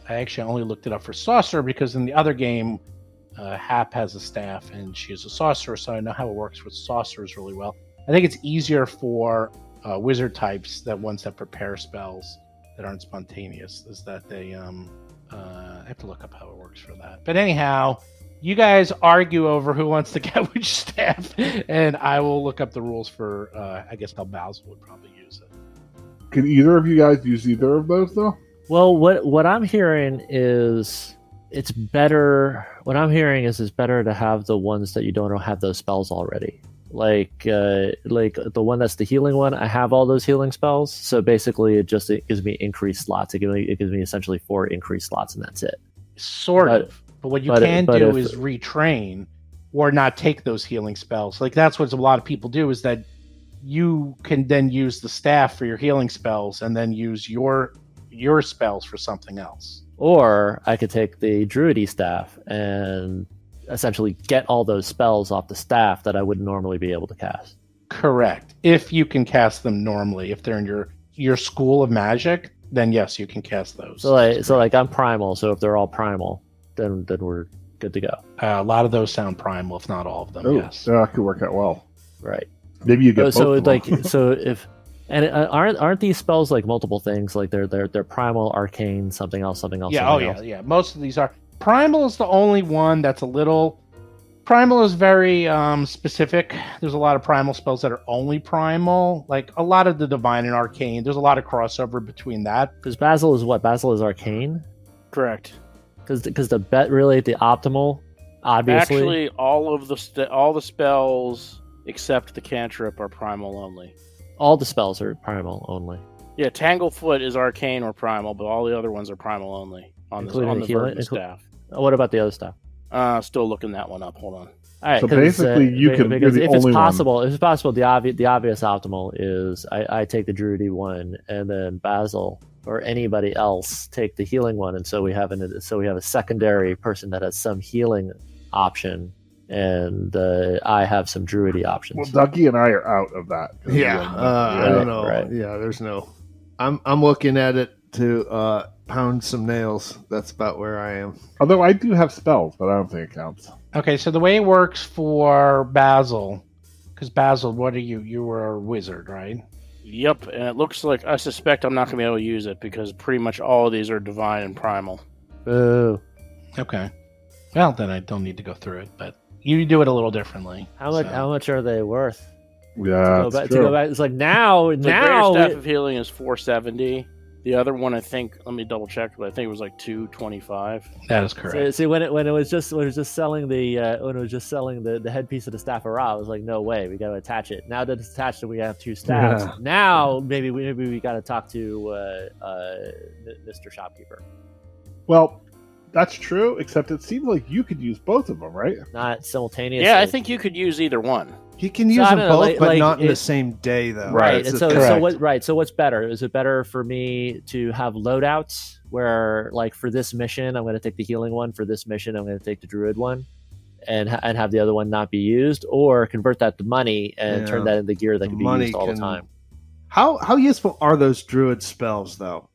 I actually only looked it up for sorcerer because in the other game, Hap has a staff and she is a sorcerer, so I know how it works with sorcerers really well. I think it's easier for wizard types, that ones that prepare spells that aren't spontaneous, is that they I have to look up how it works for that. But anyhow, you guys argue over who wants to get which staff, and I will look up the rules for I guess how Basil would probably use it. Can either of you guys use either of those though? Well, what I'm hearing is it's better. What I'm hearing is it's better to have the ones that you don't have those spells already. Like the one that's the healing one, I have all those healing spells. So basically, it gives me increased slots. It gives me essentially 4 increased slots, and that's it. Sort of. But what you can do is retrain or not take those healing spells. Like that's what a lot of people do, is that you can then use the staff for your healing spells and then use your spells for something else. Or I could take the druidy staff and essentially get all those spells off the staff that I wouldn't normally be able to cast. Correct. If you can cast them normally, if they're in your school of magic, then yes, you can cast those. So like I'm primal, so if they're all primal, then we're good to go. A lot of those sound primal, if not all of them. Yes. So that could work out well. Right. Maybe you get So both of them. so if and aren't these spells like multiple things? Like they're primal, arcane, something else. Yeah. Yeah. Most of these are. Primal is the only one that's a little... Primal is very specific. There's a lot of primal spells that are only primal. Like a lot of the divine and arcane, there's a lot of crossover between that. Because Basil is what? Basil is arcane? Correct. Because the optimal, obviously. Actually, all the spells except the cantrip are primal only. All the spells are primal only. Yeah, Tanglefoot is arcane or primal, but all the other ones are primal only on the Including Verdant staff. What about the other stuff? Still looking that one up. Hold on. All right, So basically, you're the if only it's one. possible, if it's possible, the obvious optimal is I take the druidy one, and then Basil or anybody else take the healing one, and so we have a secondary person that has some healing option, and I have some druidy options. Well, Dougie and I are out of that. I don't know. Right. Yeah, there's no. I'm looking at it to pound some nails. That's about where I am. Although I do have spells, but I don't think it counts. Okay, so the way it works for Basil, because Basil, what are you? You were a wizard, right? Yep, and it looks like I suspect I'm not going to be able to use it because pretty much all of these are divine and primal. Boo. Okay. Well, then I don't need to go through it, but you do it a little differently. How much are they worth? Yeah, To go back, it's like now. The greater staff of healing is 470. The other one, I think, let me double check, but I think it was like 225. That is correct. See, when it was just selling the headpiece of the staff of Ra, I was like, no way, we got to attach it. Now that it's attached, we have two staffs. Yeah. Now maybe we got to talk to Mr. Shopkeeper. Well, that's true, except it seems like you could use both of them, right? Not simultaneously. Yeah, I think you could use either one. He can So use I them don't know, both, like- but like not in it- the same day, though. Right, That's and the so thing. what's better? Is it better for me to have loadouts where, like, for this mission, I'm going to take the healing one. For this mission, I'm going to take the druid one, and have the other one not be used, or convert that to money and turn that into gear that can be Money used all the can- time. How useful are those druid spells, though?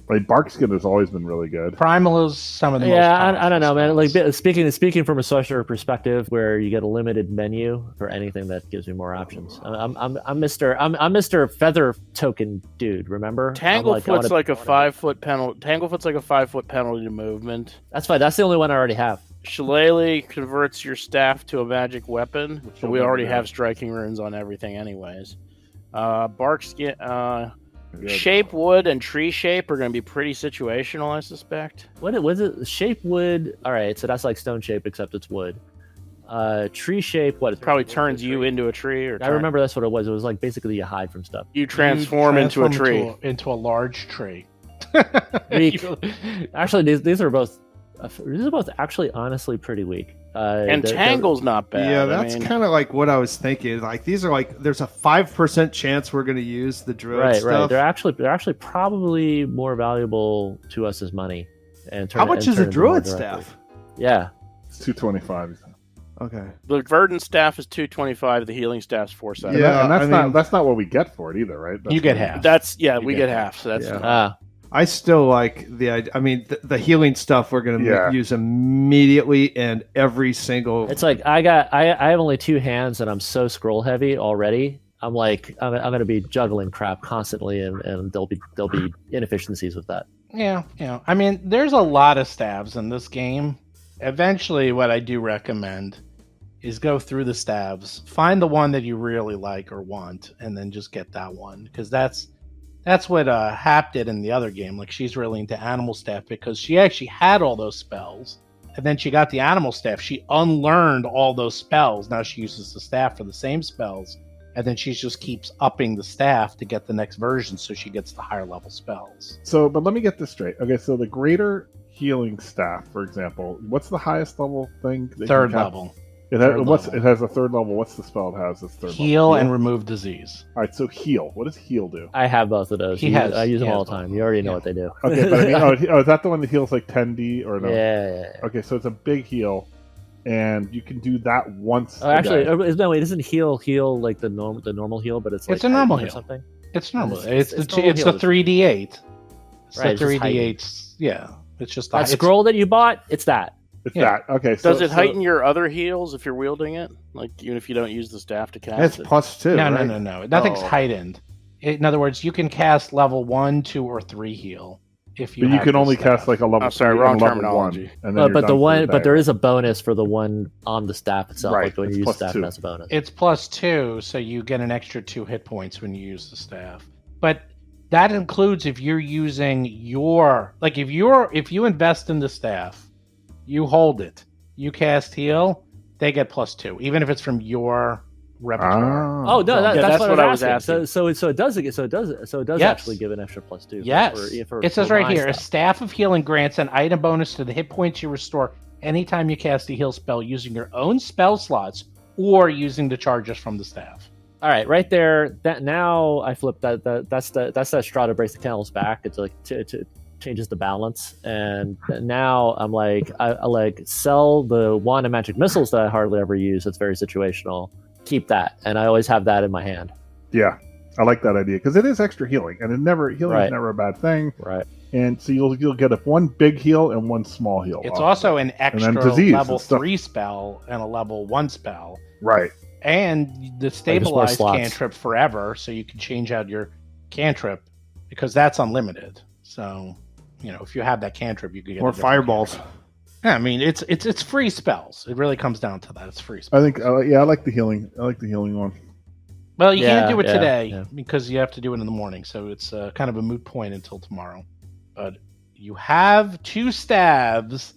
Like Barkskin has always been really good. Primal is some of the most Yeah, I powerful don't know, man. Like spells. speaking from a sorcerer perspective, where you get a limited menu for anything that gives me more options. I'm Mr. Feather Token dude. Remember? Tanglefoot's like a 5 foot penalty. Tanglefoot's like a 5 foot penalty to movement. That's fine. That's the only one I already have. Shillelagh converts your staff to a magic weapon, but we you'll already never have do. striking runes on everything, anyways. Barkskin, shape wood and tree shape are going to be pretty situational, I suspect. What was it? Shape wood. All right, so that's like stone shape, except it's wood. Tree shape. What? It probably turns you into a tree, or I remember that's what it was. It was like basically you hide from stuff. you transform into a tree. Into a large tree. Weak. Actually, these are both actually honestly pretty weak. And they're- Tangle's not bad. Yeah, I that's mean, kind of like what I was thinking. Like these are like there's a 5% chance we're going to use the druid right. stuff. They're actually probably more valuable to us as money. And How much is a druid staff? Yeah, It's 225. Okay. the verdant staff is 225. The healing staff's 470. Yeah, and that's I mean- that's not what we get for it either, right? That's You get what- half. That's You we get get half. So that's Yeah. I still like the idea. I mean, the healing stuff we're going to Yeah. use immediately, and every single. it's like I have only two hands and I'm so scroll heavy already. I'm like I'm gonna be juggling crap constantly, and there'll be inefficiencies with that. Yeah. I mean, there's a lot of stabs in this game. Eventually, what I do recommend is go through the stabs, find the one that you really like or want, and then just get that one, because that's what Hap did in the other game. Like, she's really into animal staff because she actually had all those spells, and then she got the animal staff. She unlearned all those spells. Now she uses the staff for the same spells, and then she just keeps upping the staff to get the next version, so she gets the higher level spells. So, but let me get this straight. Okay, so the greater healing staff, for example, what's the highest level thing? that you Third can have? level. It has a third level. What's the spell it has? It's third Heal level. and remove disease. All right, so heal. What does heal do? I have both of those. I use them all the time. You already know what they do. Okay, but I mean, is that the one that heals like 10d or no? Yeah. Okay, so it's a big heal, and you can do that once. Oh, actually, no, it doesn't heal like the normal heal, but it's like It's a normal heightened or heal. something. It's normal. It's It's normal the heal. 3d8. It's Right, the it's just 3d8. Yeah, it's just That scroll that you bought, it's that. It's Yeah. that. Okay, so Does it heighten your other heals if you're wielding it? Like, even if you don't use the staff to cast That's it? +2. No, right? no. Nothing's Oh. heightened. In other words, you can cast level 1, 2, or 3 heal if you. But you have can the only staff. cast like a level. Oh, sorry, 3 wrong and level terminology. 1, and then you're But done for the day. there is a bonus for the one on the staff itself. Right, Like when it's you use plus staff, 2. that's a bonus. It's +2, so you get an extra 2 hit points when you use the staff. But that includes if you're using your if you invest in the staff, you hold it, you cast heal, they get +2, even if it's from your repertoire. Oh no, Yeah, that's what I was asking. asking. So it does Yes. actually give an extra +2. Yes, for it says for right my here: a stuff. staff of healing grants an item bonus to the hit points you restore anytime you cast a heal spell using your own spell slots or using the charges from the staff. All right, right there. That now I flip that. That's that straw to brace the camel's back. It's like it changes the balance, and now I'm like I like sell the wand of magic missiles that I hardly ever use. It's very situational. Keep that, and I always have that in my hand. Yeah, I like that idea because it is extra healing, and healing Right. is never a bad thing. Right. And so you'll get one big heal and one small heal. It's off also of it. an extra And then disease level and stuff. 3 spell and a level 1 spell. Right. And the stabilized slots. cantrip forever, so you can change out your cantrip because that's unlimited. So, if you have that cantrip, you can get Or a different fireballs. cantrip. Yeah, I mean, it's free spells. It really comes down to that. It's free spells. I think, I like the healing. I like the healing one. Well, you can't Yeah, do it yeah, today yeah. because you have to do it in the morning. So it's kind of a moot point until tomorrow. But you have 2 stabs,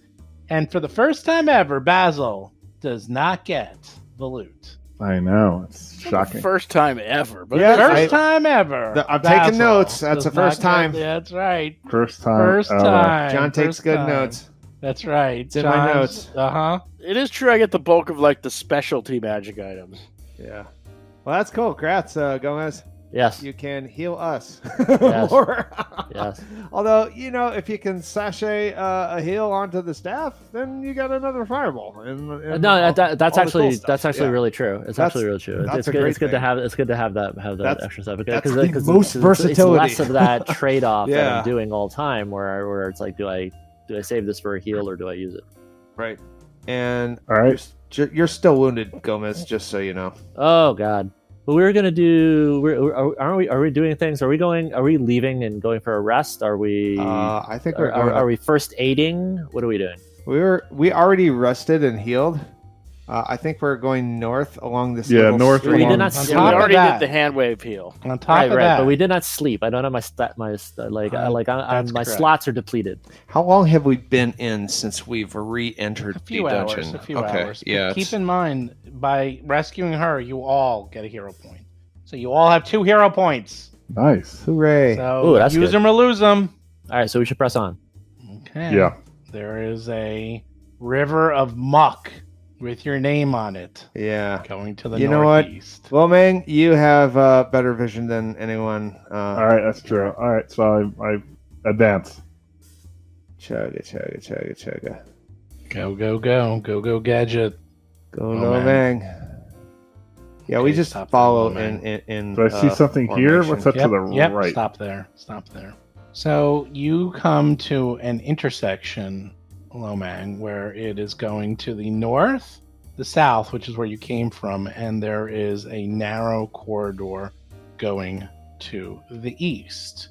and for the first time ever, Basil does not get the loot. I know. It's shocking. First time ever. But Yeah, First time ever. I'm taking Basil notes. That's does the first not get- time. Yeah, that's right. First time. First ever. time. John takes First good time. notes. That's right. It's in my notes. Uh-huh. it is true I get the bulk of like the specialty magic items. Yeah. Well, that's cool. Congrats, Gomez. Yes. You can heal us Yes. more. Yes. Although, if you can sashay a heal onto the staff, then you got another fireball. And No, that's all the actually cool stuff. that's actually Yeah. really true. It's That's- actually really true. that's It's a good. great It's good to thing. have. It's good to have that extra stuff that's because the most it's versatility. less of that trade off that Yeah. I'm doing all the time, where it's like, do I save this for a heal or do I use it? Right. And All right. you're still wounded, Gomez, just so you know. Oh God. But we were gonna do. Are we doing things? Are we leaving and going for a rest? Are we? I think we're going Are we first aiding? What are we doing? we already rested and healed. I think we're going north along this. Yeah, little north stream. We did along- not On sleep. Yeah, we top of already that- did the hand wave heal. On top of right, that, but we did not sleep. I don't have my That's my correct. slots are depleted. How long have we been in since we've re-entered a few the hours. dungeon? A few okay, hours. But yeah. keep in mind, by rescuing her, you all get a hero point. So you all have 2 hero points. Nice. Hooray! So Ooh, that's use good. them or lose them. All right, so we should press on. Okay. Yeah. There is a river of muck with your name on it Yeah. going to the You know what? northeast. Well, Mang, you have better vision than anyone. All right, that's true. All right, so I advance. Chugga, chugga, chugga, chugga. Go, go, go. Go, go, gadget. Go, Oh, no, man. Mang. Yeah, Okay, we just stop follow there, Mang. in. Do I see something here? formation. What's that to the Yep, right? stop there. Stop there. So you come to an intersection, Lomang, where it is going to the north, the south, which is where you came from, and there is a narrow corridor going to the east.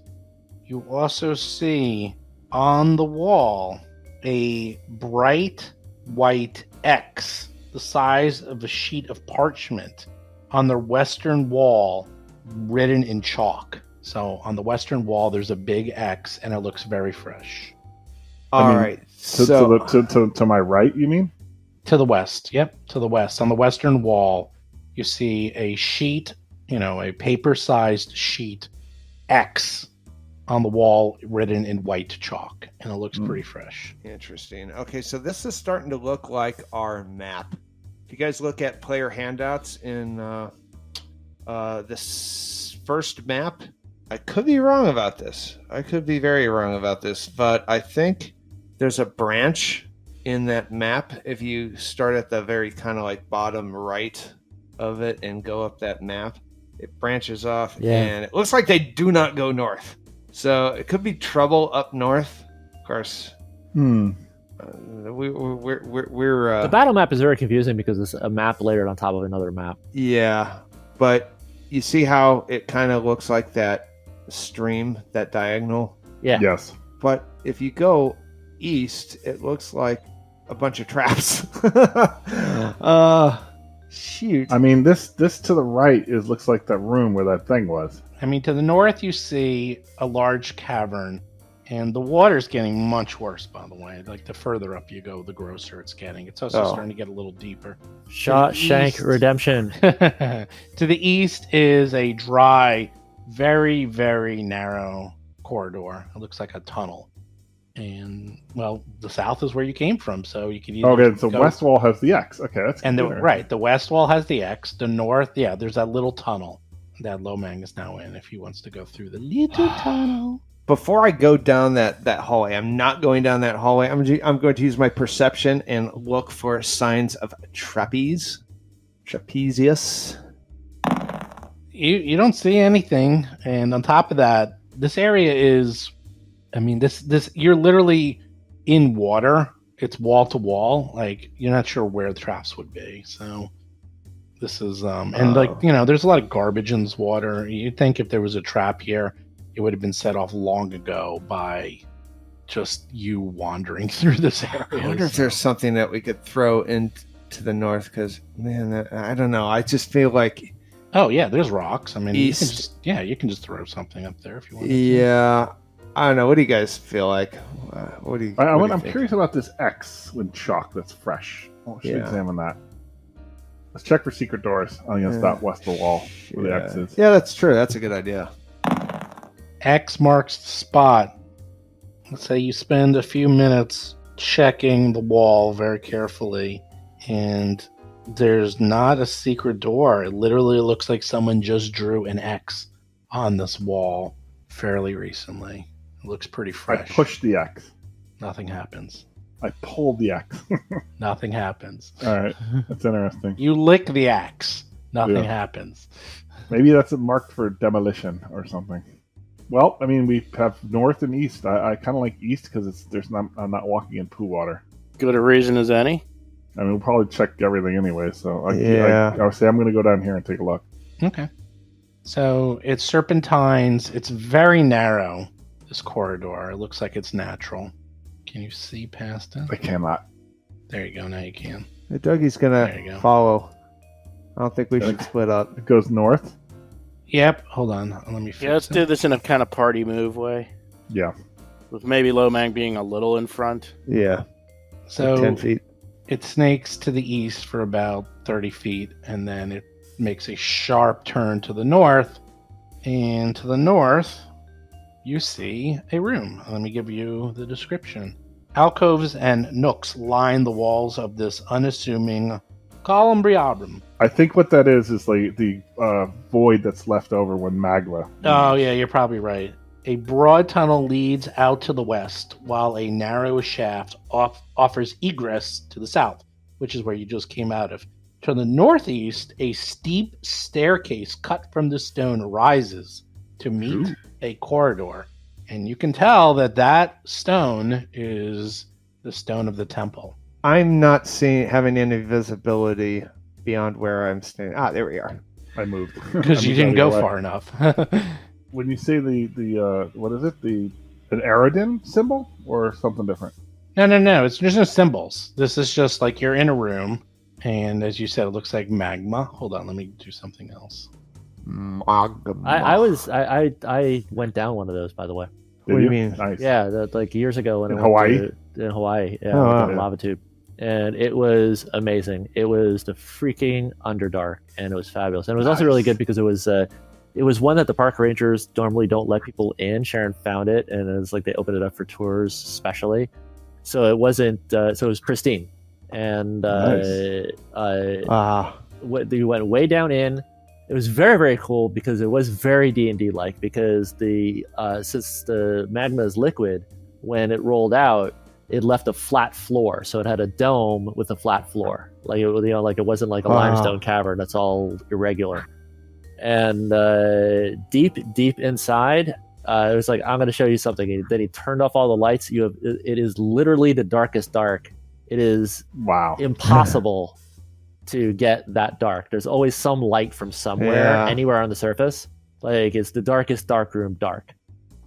You also see on the wall a bright white X, the size of a sheet of parchment, on the western wall, written in chalk. So on the western wall, there's a big X, and it looks very fresh. All mean, right. To, So to my right, you mean? To the west, yep, to the west. On the western wall, you see a sheet, a paper-sized sheet X on the wall written in white chalk, and it looks pretty fresh. interesting. Okay, so this is starting to look like our map. If you guys look at player handouts in this first map, I could be wrong about this. I could be very wrong about this, but I think there's a branch in that map. If you start at the very kind of like bottom right of it and go up that map, it branches off, Yeah. and it looks like they do not go north. So it could be trouble up north. Of course, Hmm. we're The battle map is very confusing because it's a map layered on top of another map. yeah, but you see how it kind of looks like that stream, that diagonal. Yeah. Yes. But if you go east, it looks like a bunch of traps. Shoot. I mean, this to the right looks like that room where that thing was. I mean, to the north, you see a large cavern, and the water's getting much worse, by the way. Like, the further up you go, the grosser it's getting. It's also Oh. starting to get a little deeper. Shawshank East. Redemption. To the east is a dry, very, very narrow corridor. It looks like a tunnel. And well, the south is where you came from, so you could either Okay, so go- west wall has the X. Okay, that's and the interesting. the west wall has the X. The north, yeah, there's that little tunnel that Lomang is now in if he wants to go through the little tunnel. Before I go down that hallway, I'm not going down that hallway. I'm going to use my perception and look for signs of trapezius. You don't see anything, and on top of that, this area is, I mean, this you're literally in water. It's wall to wall. Like you're not sure where the traps would be. So this is and like there's a lot of garbage in this water. You'd think if there was a trap here, it would have been set off long ago by just you wandering through this area. I wonder if there's something that we could throw into the north, because man, I don't know. I just feel like Oh yeah, there's rocks. I mean, East. you can just throw something up there if you want. Yeah, I don't know. What do you guys feel like? What do you? I'm curious about this X when chalk that's fresh. I should Yeah. examine that. Let's check for secret doors against that west wall where the X is. Yeah, that's true. That's a good idea. X marks the spot. Let's say you spend a few minutes checking the wall very carefully, and there's not a secret door. It literally looks like someone just drew an X on this wall fairly recently. It looks pretty I fresh. pushed the X. Nothing happens. I pulled the X. Nothing happens. All right, that's interesting. You lick the axe. Nothing Yeah. happens. Maybe that's marked for demolition or something. Well, I mean, we have north and east. I kind of like east because I'm not walking in poo water. Good a reason as any. I mean, we'll probably check everything anyway. So I would say I'm going to go down here and take a look. Okay. So it's serpentines. It's very narrow, this corridor. It looks like it's natural. Can you see past it? I cannot. There you go. Now you can. Dougie's There you go. gonna follow. I don't think we should Thanks. split up. It goes north. Yep. Hold on. Let me fix Yeah, let's it. do this in a kind of party move way, Yeah. with maybe Lomang being a little in front. Yeah, So 10 feet. it snakes to the east for about 30 feet, and then it makes a sharp turn to the north. And to the north, you see a room. Let me give you the description. Alcoves and nooks line the walls of this unassuming columbrium. I think what that is like the void that's left over when magma. Oh, yeah, you're probably right. A broad tunnel leads out to the west, while a narrow shaft offers egress to the south, which is where you just came out of. To the northeast, a steep staircase cut from the stone rises to meet a corridor. And you can tell that stone is the stone of the temple. I'm not having any visibility beyond where I'm standing. Ah, there we are. I moved Because you didn't go far enough. When you say the what is it? An Aradin symbol or something different? No. There's no symbols. This is just like you're in a room, and as you said, it looks like magma. Hold on, let me do something else. I went down one of those, by the way. What do you mean? Nice. Yeah, like years ago when In I went Hawaii? in Hawaii, yeah, Oh, I went wow. down a lava tube, and it was amazing. It was the freaking Underdark, and it was fabulous. And it was also really good because it was one that the park rangers normally don't let people in. Sharon found it, and it was like they opened it up for tours specially, so it wasn't. So it was pristine, and Nice. you went way down in. It was very, very cool because it was very D&D like, because since the magma is liquid, when it rolled out, it left a flat floor, so it had a dome with a flat floor, like it wasn't like a limestone cavern that's all irregular. And deep inside, it was like, I'm going to show you something. And then he turned off all the lights. It is literally the darkest dark. It is Wow. impossible to get that dark. There's always some light from somewhere, anywhere on the surface. Like, it's the darkest dark room dark.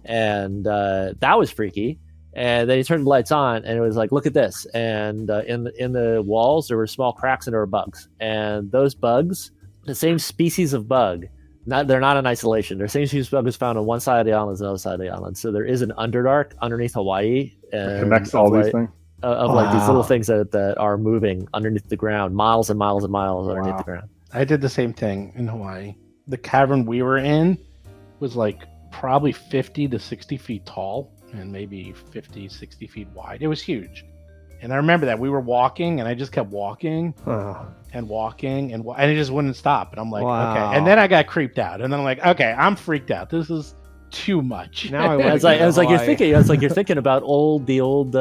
And that was freaky. And then he turned the lights on, and it was like, look at this. And in the walls, there were small cracks, and there were bugs. And those bugs, the same species of bug, they're not in isolation. The same species of bug was found on one side of the island and the other side of the island. So there is an Underdark underneath Hawaii. It connects all these things. Of like these little things that are moving underneath the ground, miles and miles and miles underneath the ground. I did the same thing in Hawaii. The cavern we were in was like probably 50 to 60 feet tall. and maybe 50, 60 feet wide. It was huge. And I remember that we were walking, and I just kept walking and walking, and it just wouldn't stop. And I'm like, okay. And then I got creeped out, and then I'm like, okay, I'm freaked out. This is too much. Now I I want was to like, go to you're Hawaii. thinking. I was like, you're thinking about the old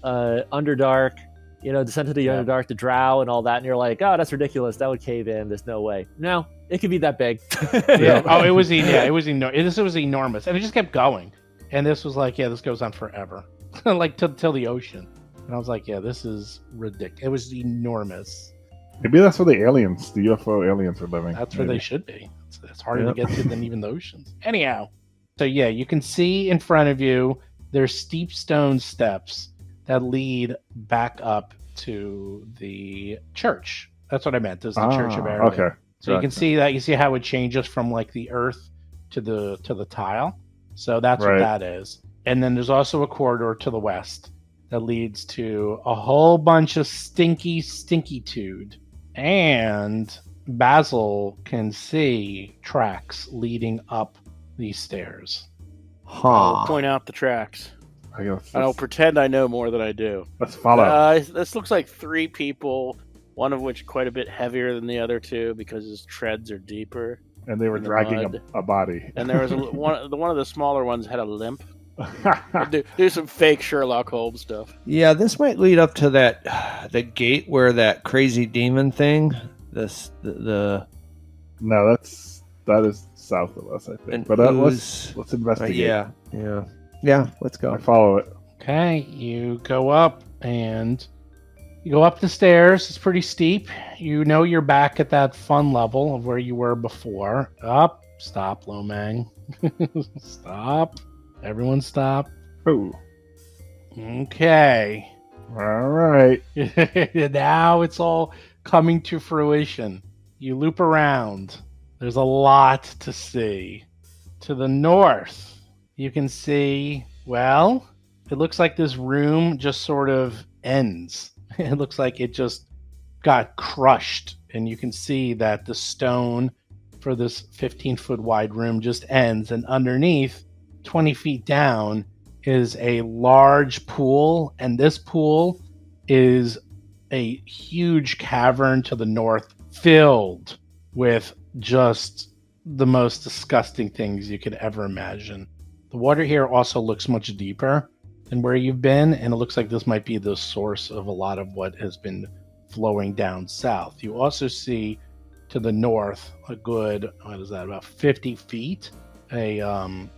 Underdark, Descent to the Underdark, the Drow, and all that, and you're like, oh, that's ridiculous. That would cave in. There's no way. No, it could be that big. Yeah. Oh, it was This was enormous, and it just kept going. And this was like, yeah, this goes on forever, like till the ocean. And I was like, yeah, this is ridiculous. It was enormous. Maybe that's where the UFO aliens are living. That's where they should be. It's harder to get to than even the oceans. Anyhow, so yeah, you can see in front of you, there's steep stone steps that lead back up to the church. That's what I meant. There's the Church of Ariel. Okay. So you can see that. You see how it changes from like the earth to the tile. So that's what that is. And then there's also a corridor to the west that leads to a whole bunch of stinky-tude. And Basil can see tracks leading up these stairs. I'll point out the tracks. I guess I don't pretend I know more than I do. let's follow. This looks like 3 people, one of which quite a bit heavier than the other 2 because his treads are deeper. And they were in the dragging mud. a body. And there was one of the smaller ones had a limp. Do some fake Sherlock Holmes stuff. Yeah, this might lead up to the gate where that crazy demon thing. The No, that is south of us, I think. And But let's investigate. yeah. Let's go. I follow it. Okay, you go up and you go up the stairs. It's pretty steep. You know you're back at that fun level of where you were before. Up. Stop, Lomang. Stop. Everyone stop. Oh, Okay. all right. Now it's all coming to fruition. You loop around. There's a lot to see. To the north, you can see, well, it looks like this room just sort of ends. It looks like it just got crushed. And you can see that the stone for this 15-foot wide room just ends. And underneath, 20 feet down, is a large pool. And this pool is a huge cavern to the north filled with just the most disgusting things you could ever imagine. The water here also looks much deeper than where you've been, and it looks like this might be the source of a lot of what has been flowing down south. You also see to the north a good, about 50 feet, a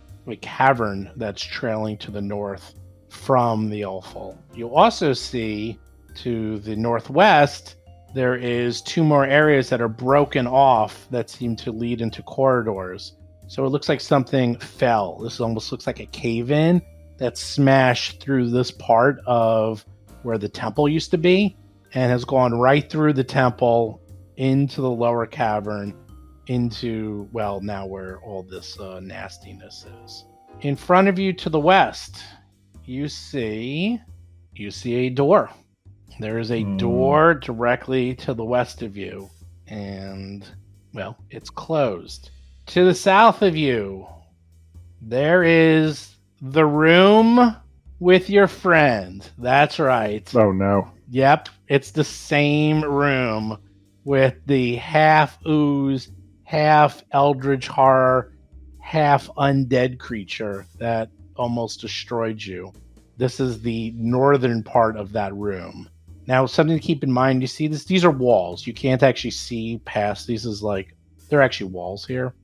cavern that's trailing to the north from the Ulfal. You also see to the northwest, there is 2 more areas that are broken off that seem to lead into corridors. So it looks like something fell. This almost looks like a cave-in that smashed through this part of where the temple used to be and has gone right through the temple into the lower cavern into, well, now where all this nastiness is. In front of you to the west, you see a door. There is a door directly to the west of you, and, well, it's closed. To the south of you, there is the room with your friend. That's right. Oh, no. Yep, it's the same room with the half ooze, half eldritch horror, half undead creature that almost destroyed you. This is the northern part of that room. Now, something to keep in mind, you see this, these are walls. You can't actually see past these. Is like, they're actually walls here.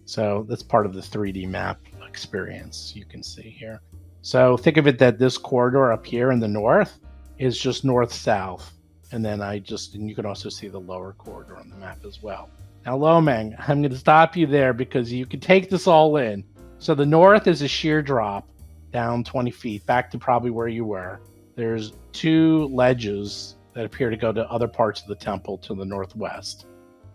So that's part of the 3D map experience you can see here. So think of it that this corridor up here in the north is just north-south. And then and you can also see the lower corridor on the map as well. Now, Lomang, I'm going to stop you there because you can take this all in. So the north is a sheer drop down 20 feet, back to probably where you were. There's 2 ledges that appear to go to other parts of the temple to the northwest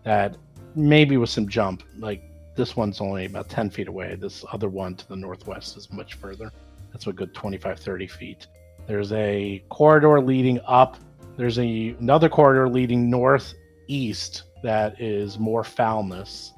that maybe with some jump, like this one's only about 10 feet away. This other one to the northwest is much further. That's a good 25, 30 feet. There's a corridor leading up. There's another corridor leading northeast that is more foulness.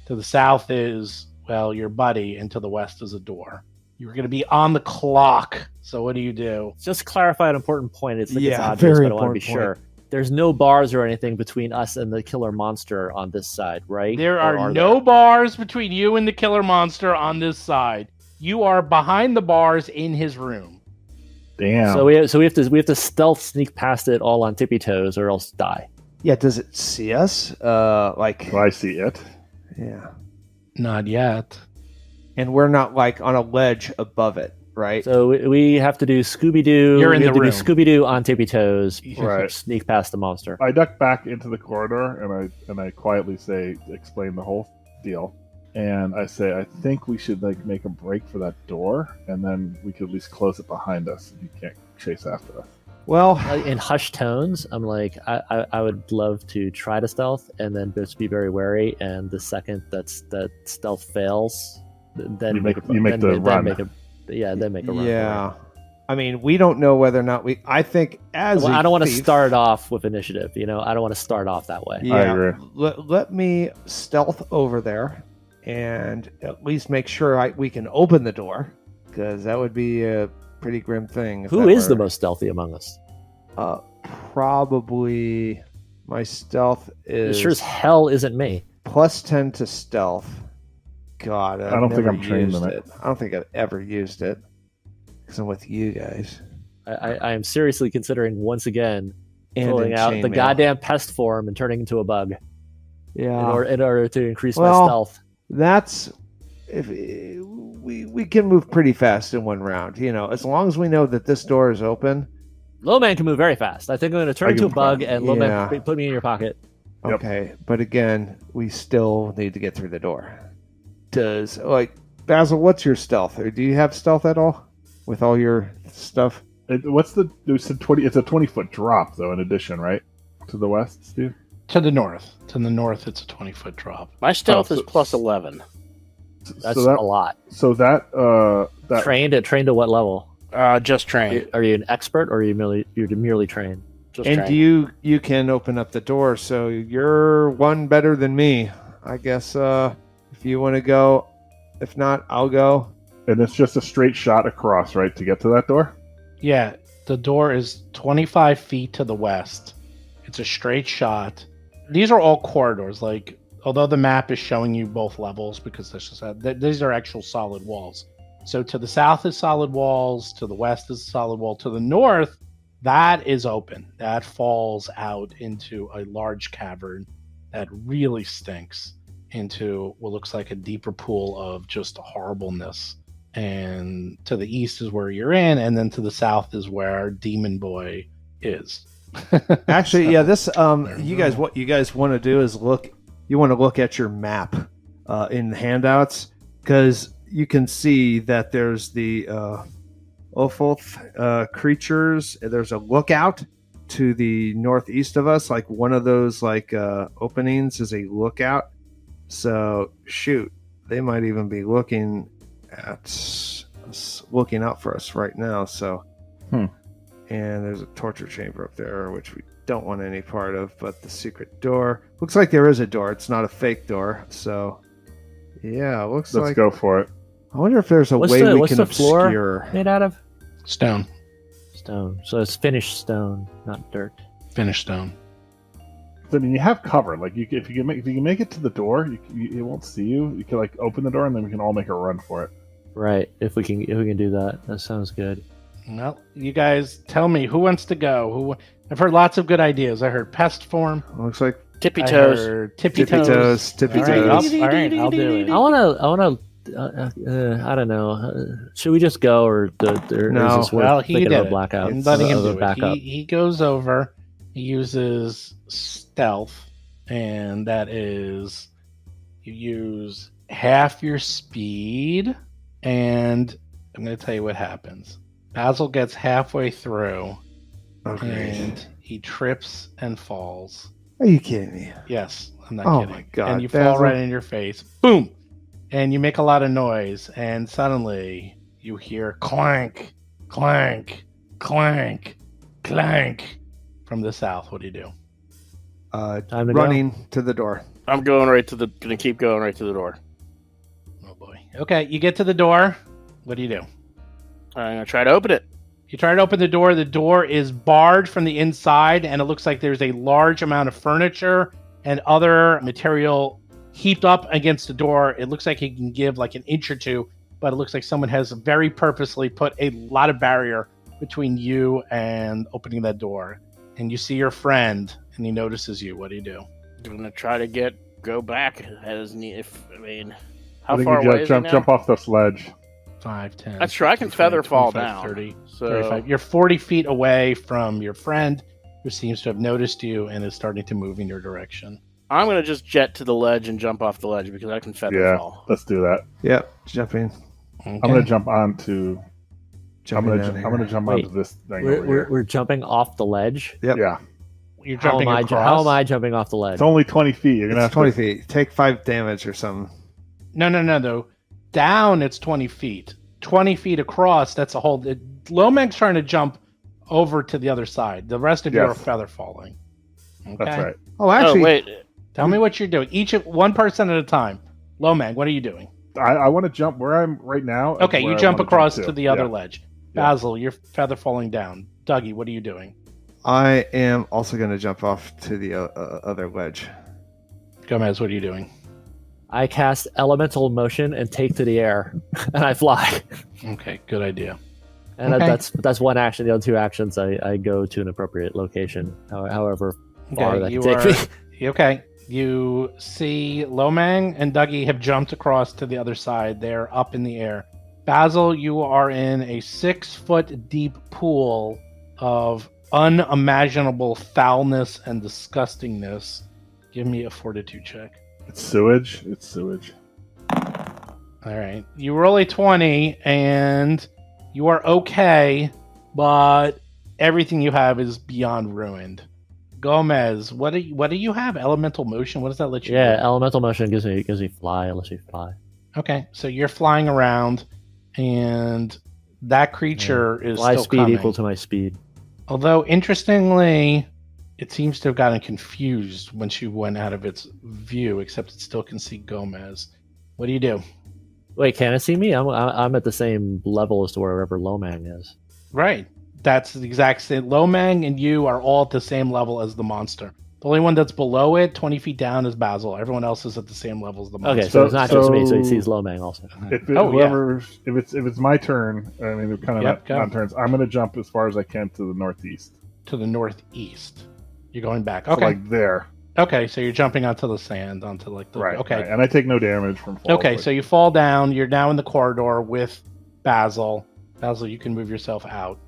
To the south is, well, your buddy, and to the west is a door. You're going to be on the clock. So what do you do? Just clarify an important point. It's like it's Yeah, obvious, very but I want to be important sure. There's no bars or anything between us and the killer monster on this side, right? There Or are no there? bars between you and the killer monster on this side. You are behind the bars in his room. Damn. So we have to stealth sneak past it all on tippy toes or else die. Yeah, does it see us? Do I see it? Yeah. Not yet. And we're not like on a ledge above it, right? So we have to do Scooby Doo. You're in we have the to room. do Scooby Doo on tippy toes. Right. Sneak past the monster. I duck back into the corridor and I quietly explain the whole deal. And I say, I think we should make a break for that door, and then we could at least close it behind us. If you can't chase after us. Well, In hushed tones, I'm like, I would love to try to stealth and then just be very wary. And the second that stealth fails, then You make the then run. make a run. yeah. I mean, we don't know whether or not I think as Well, a I don't want to thief- start off with initiative. I don't want to start off that way. Yeah, I agree. Let me stealth over there and at least make sure we can open the door, because that would be a pretty grim thing. Who is the most stealthy among us? Probably my stealth It is sure as hell isn't me. plus 10 to stealth. God, I don't think I'm trained in used it. I don't think I've ever used it because I'm with you guys. I am seriously considering once again And pulling in out the chainmail. goddamn pest form and turning into a bug Yeah, in order to increase my Well, stealth. that's if we can move pretty fast in one round. As long as we know that this door is open. Low man can move very fast. I think I'm going to turn I into a can bug fly. and Low Yeah. man put me in your pocket. Yep. Okay, but again, we still need to get through the door. Does Basil? What's your stealth? Or do you have stealth at all with all your stuff? What's the? It's a 20-foot drop though. In addition, right to the west, Steve. To the north. To the north, it's a 20-foot drop. My stealth Oh, is so- plus 11. That's so that, a lot. So that Trained at what level? Just train. Are you an expert or are you merely trained? Just And train. you can open up the door, so you're one better than me. I guess if you want to go, if not, I'll go. and it's just a straight shot across, right, to get to that door. Yeah, the door is 25 feet to the west. It's a straight shot. These are all corridors. Although the map is showing you both levels, because these are actual solid walls. So to the south is solid walls. To the west is a solid wall. To the north, that is open. That falls out into a large cavern that really stinks into what looks like a deeper pool of just horribleness. And to the east is where you're in, and then to the south is where Demon Boy is. Actually, So, yeah. This there you you guys, go. what you guys want to do is look. You want to look at your map in the handouts, because you can see that there's the Ophoth creatures. There's a lookout to the northeast of us. Like one of those openings is a lookout. So shoot, they might even be looking at us, looking out for us right now. So, and there's a torture chamber up there, which we don't want any part of. But the secret door looks like there is a door. It's not a fake door. So, yeah, Let's like. go for it. I wonder if there's a What's way the- we what's can the floor? obscure. Made out of Stone. stone. So it's finished stone, not dirt. Finished stone. I mean, you have cover. If you can make it to the door, it won't see you. You can open the door, and then we can all make a run for it. Right. If we can do that, that sounds good. Well, you guys tell me who wants to go. I've heard lots of good ideas. I heard pest form. Looks like Tippy I toes. heard tippy tippy toes. toes, tippy All right, toes. all right, I'll do it. I wanna. I don't know. Should we just go, or No. is this worth Well, he thinking did of a it. blackout? I'm letting him of a do it. backup? He goes over. He uses stealth, and that is you use half your speed. And I'm going to tell you what happens. Basil gets halfway through, Okay. and he trips and falls. Are you kidding me? Yes, I'm not Oh kidding. my God, And you fall Basil. right in your face. Boom! And you make a lot of noise, and suddenly you hear clank, clank, clank, clank from the south. What do you do? Time to Running to the door. I'm gonna keep going right to the door. Oh boy. Okay, you get to the door. What do you do? I'm gonna try to open it. You try to open the door. The door is barred from the inside, and it looks like there's a large amount of furniture and other material heaped up against the door. It looks like it can give like an inch or two, but it looks like someone has very purposely put a lot of barrier between you and opening that door. And you see your friend, and he notices you. What do you do? I'm gonna try to go back as neat. How I think far you away is he now? jump off the sledge. 5, 10. That's true. I can 15, feather 20, fall 25, down. 30, So 35. You're 40 feet away from your friend, who seems to have noticed you and is starting to move in your direction. I'm gonna just jet to the ledge and jump off the ledge because I can feather Yeah, fall. let's do that. Yep, jumping. Okay. I'm gonna jump onto. I'm Jumping gonna down here. I'm gonna jump Wait, onto this thing over We're, here. we're jumping off the ledge. Yep. Yeah, You're How jumping am, I, across. how am I jumping off the ledge? it's only 20 feet. You're gonna It's have 20 to. feet. Take 5 damage or something. No. Though down, it's 20 feet. 20 feet across. That's a whole. Lomag's trying to jump over to the other side. The rest of you are Yes. feather falling. Okay. That's right. Oh, actually, Oh wait, Tell me what you're doing. One person at a time. Lomag, what are you doing? I want to jump where I'm right now. is Okay, where you I jump wanna across jump to the other Yeah. ledge. Yeah. Basil, you're feather falling down. Dougie, what are you doing? I am also going to jump off to the other ledge. Gomez, what are you doing? I cast elemental motion and take to the air, and I fly. Okay, good idea. And Okay. that's one action. The other 2 actions, I go to an appropriate location, however far that you can take me. okay. You see Lomang and Dougie have jumped across to the other side. They're up in the air. Basil, you are in a 6-foot deep pool of unimaginable foulness and disgustingness. Give me a fortitude check. It's sewage. It's sewage. All right. You roll a 20 and you are okay, but everything you have is beyond ruined. Gomez, what do you have? Elemental motion? What does that let you Yeah, do? elemental motion gives me fly. Lets me fly. Okay, so you're flying around and that creature is Fly still speed coming. equal to my speed. Although interestingly, it seems to have gotten confused when she went out of its view, except it still can see Gomez. What do you do? Wait, can it see me? I'm at the same level as to wherever Lomang is. Right. That's the exact same. Lomang and you are all at the same level as the monster. The only one that's below it, 20 feet down, is Basil. Everyone else is at the same level as the monster. Okay, so it's not just me. So he so- sees Lomang also. If it's my turn, I mean, it's kind of Yep, go. not turns. I'm gonna jump as far as I can to the northeast. To the northeast. You're going back. So, Okay. like there. Okay, so you're jumping onto the sand, onto like the... Right. Okay. right. And I take no damage from falls. Okay, so you fall down. You're now in the corridor with Basil. Basil, you can move yourself out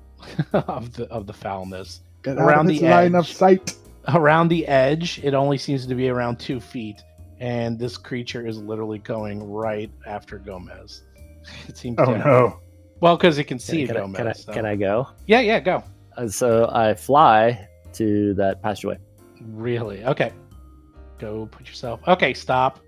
of the foulness. Get around out of the its line of edge. sight. Around the edge, it only seems to be around 2 feet, and this creature is literally going right after Gomez. It seems. Oh to no. Well, because it can see Can Gomez. can I go? Yeah, go. So I fly to that passageway. Really? Okay. Go put yourself. Okay, stop.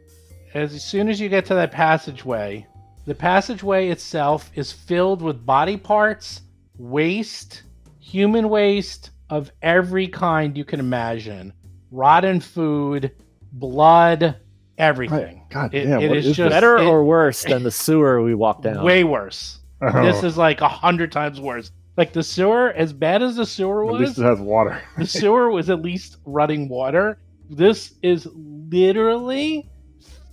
As soon as you get to that passageway, the passageway itself is filled with body parts, waste, human waste of every kind you can imagine. Rotten food, blood, everything. God It- damn. it what is is just- this? Better it- or worse than the sewer we walked down? Way worse. Oh, This is like 100 times worse. Like the sewer, as bad as the sewer at was, least it has water. the sewer was at least running water. This is literally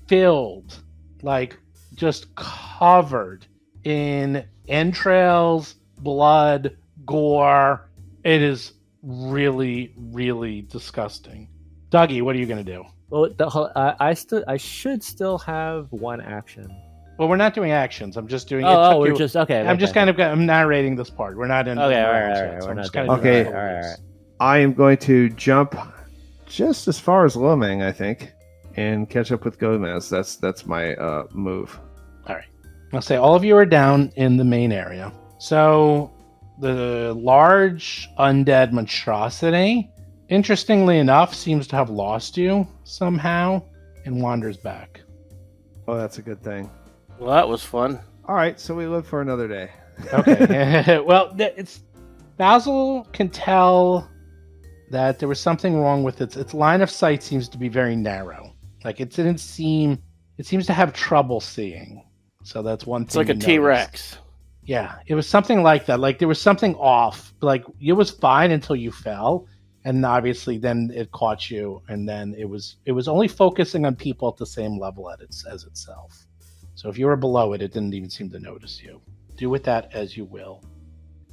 filled, like just covered in entrails, blood, gore. It is really, really disgusting. Dougie, what are you going to do? Well, I should still have one action. Well, we're not doing actions. I'm just doing. We're just okay. I'm just kind of. I'm narrating this part. We're not in. Okay, in all rounds right, yet, all right. so We're I'm not just doing kinda Okay. doing all this. right. I am going to jump just as far as Lomang, I think, and catch up with Gomez. That's my move. I'll say all of you are down in the main area. So the large undead monstrosity, interestingly enough, seems to have lost you somehow and wanders back. Oh, that's a good thing. well, that was fun. All right, so we live for another day. Okay. Well, it's Basil can tell that there was something wrong with its line of sight seems to be very narrow. Like it seems to have trouble seeing. So that's one It's thing. like a you T noticed. Rex. Yeah, it was something like that. Like there was something off. Like it was fine until you fell, and obviously then it caught you, and then it was only focusing on people at the same level as itself. So if you were below it, it didn't even seem to notice you. Do with that as you will.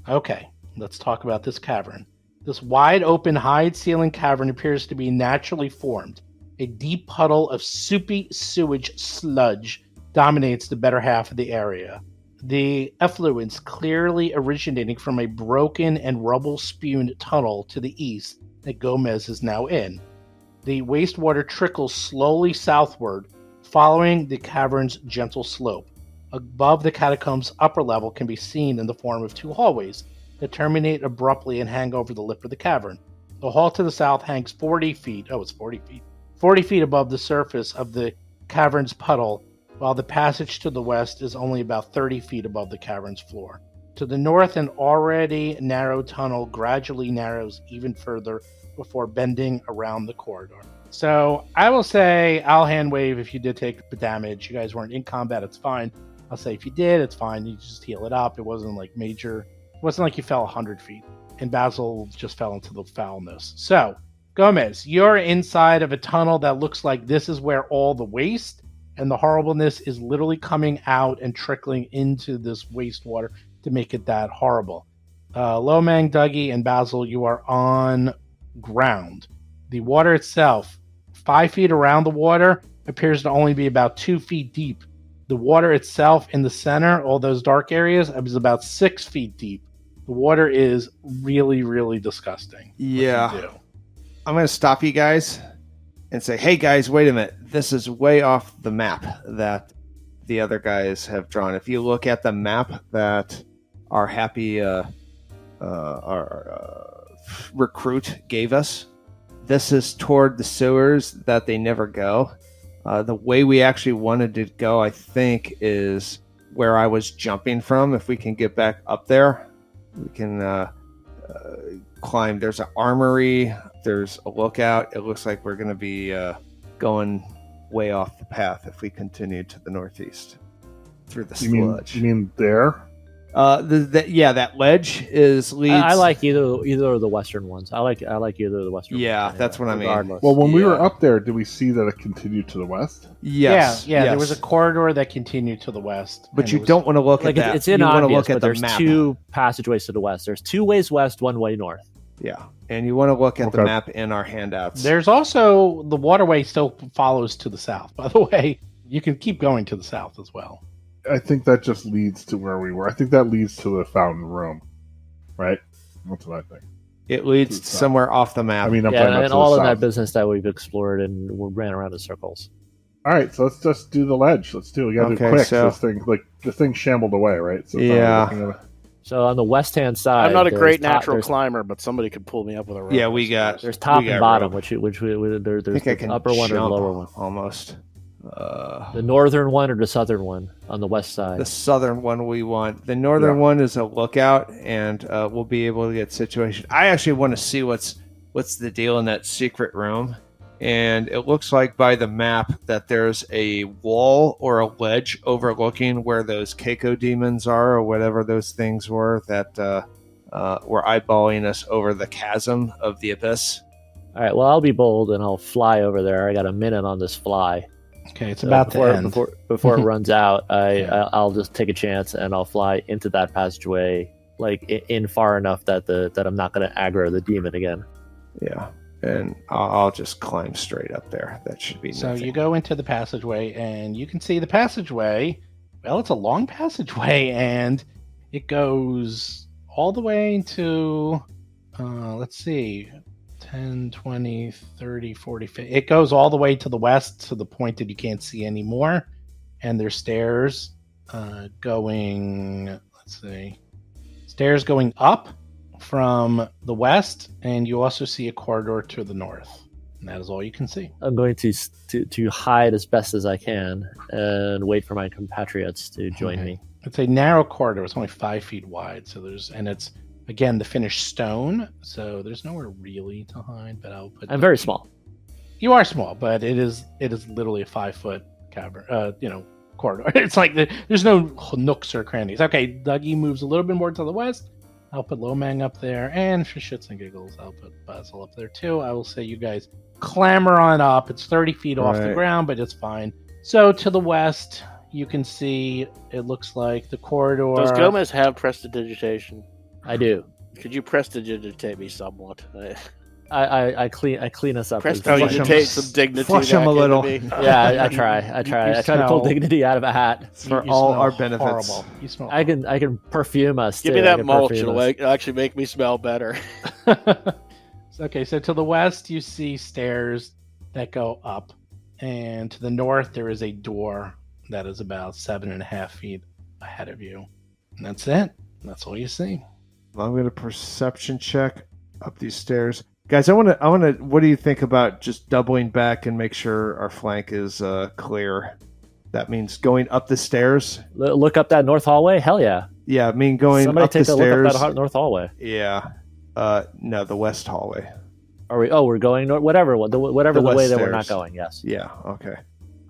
Okay, let's talk about this cavern. This wide open hide-ceiling cavern appears to be naturally formed. A deep puddle of soupy sewage sludge dominates the better half of the area. The effluents clearly originating from a broken and rubble-spewed tunnel to the east that Gomez is now in. The wastewater trickles slowly southward, following the cavern's gentle slope. Above the catacombs' upper level can be seen in the form of two hallways that terminate abruptly and hang over the lip of the cavern. The hall to the south hangs 40 feet. Oh, it's 40 feet. 40 feet above the surface of the cavern's puddle, while the passage to the west is only about 30 feet above the cavern's floor. To the north, an already narrow tunnel gradually narrows even further before bending around the corridor. So I will say I'll hand wave if you did take the damage. You guys weren't in combat, it's fine. I'll say if you did, it's fine. You just heal it up. It wasn't like major. It wasn't like you fell 100 feet. And Basil just fell into the foulness. So, Gomez, you're inside of a tunnel that looks like this is where all the waste and the horribleness is literally coming out and trickling into this wastewater to make it that horrible. Lomang, Dougie, and Basil, you are on ground. The water itself, 5 feet around the water, appears to only be about 2 feet deep. The water itself in the center, all those dark areas, is about 6 feet deep. The water is really, really disgusting. Yeah. I'm going to stop you guys and say, hey guys, wait a minute. This is way off the map that the other guys have drawn. If you look at the map that our happy recruit gave us, this is toward the sewers that they never go. The way we actually wanted to go, I think, is where I was jumping from. If we can get back up there, we can climb. There's an armory. There's a lookout. It looks like we're going to be going way off the path if we continue to the northeast through the sludge. You mean there? That ledge leads. I like either of the western ones. I like either of the western ones. Yeah, that's what I mean. Well, when we were up there, did we see that it continued to the west? Yes. Yeah, there was a corridor that continued to the west. But you don't want to look at that. It's inobvious, but there's map. two passageways to the west. There's 2 ways west, 1 way north. Yeah, and you want to look at the map in our handouts. There's also the waterway still follows to the south. By the way, you can keep going to the south as well. I think that just leads to where we were. I think that leads to the fountain room, right? That's what I think. It leads somewhere off the map. I mean, I'm Yeah, talking about and to all the of south. that business that we've explored and we ran around in circles. All right, so let's just do the ledge. Let's do it. We gotta do it quick. so- This thing shambled away, right? So it's not Yeah. looking at it. So on the west-hand side, I'm not a there's great top- natural there's- climber, but somebody could pull me up with a rope. Yeah, we got. There's top we got and bottom, rope. there's I think I the can upper one or the jump lower one. almost. The northern one or the southern one on the west side. The southern one we want. The northern one is a lookout, and we'll be able to get situation. I actually want to see what's the deal in that secret room. And it looks like by the map that there's a wall or a ledge overlooking where those Keiko demons are, or whatever those things were that were eyeballing us over the chasm of the abyss. All right, well, I'll be bold and I'll fly over there. I got a minute on this fly. Okay, it's So about to end. Before it runs out, I'll just take a chance and I'll fly into that passageway, like in far enough that I'm not going to aggro the demon again. Yeah. And I'll just climb straight up there. That should be So nothing. you go into the passageway, and you can see the passageway. Well, it's a long passageway, and it goes all the way to, let's see, 10, 20, 30, 40, 50. It goes all the way to the west to the point that you can't see anymore. And there's stairs going, let's see, stairs going up from the west, and you also see a corridor to the north. And that is all you can see. I'm going to hide as best as I can and wait for my compatriots to join me. It's a narrow corridor. It's only 5 feet wide. So it's again the finished stone. So there's nowhere really to hide. But I'll put. I'm very small. You are small, but it is literally a 5 foot cavern. corridor. It's like there's no nooks or crannies. Okay, Dougie moves a little bit more to the west. I'll put Lomang up there, and for shits and giggles, I'll put Basil up there too. I will say you guys clamber on up. It's 30 feet off the ground, but it's fine. So to the west, you can see it looks like the corridor. Does Gomez have prestidigitation? I do. Could you prestidigitate me somewhat? I clean us up. Prestidigitate some dignity. Flush him a little. Yeah, I try. I try to pull dignity out of a hat for all our benefits. Horrible. You smell. I can perfume us. Give me that mulch. It'll actually make me smell better. Okay, so to the west, you see stairs that go up, and to the north, there is a door that is about 7.5 feet ahead of you. And that's it. That's all you see. I'm going to perception check up these stairs. Guys, I want to. What do you think about just doubling back and make sure our flank is clear? That means going up the stairs. Look up that north hallway. Hell yeah. Yeah, I mean going Somebody up take the a stairs. look up that north hallway. Yeah. No, the west hallway. Are we? Oh, we're going north. Whatever the way that we're not stairs. going. Yes. Yeah. Okay.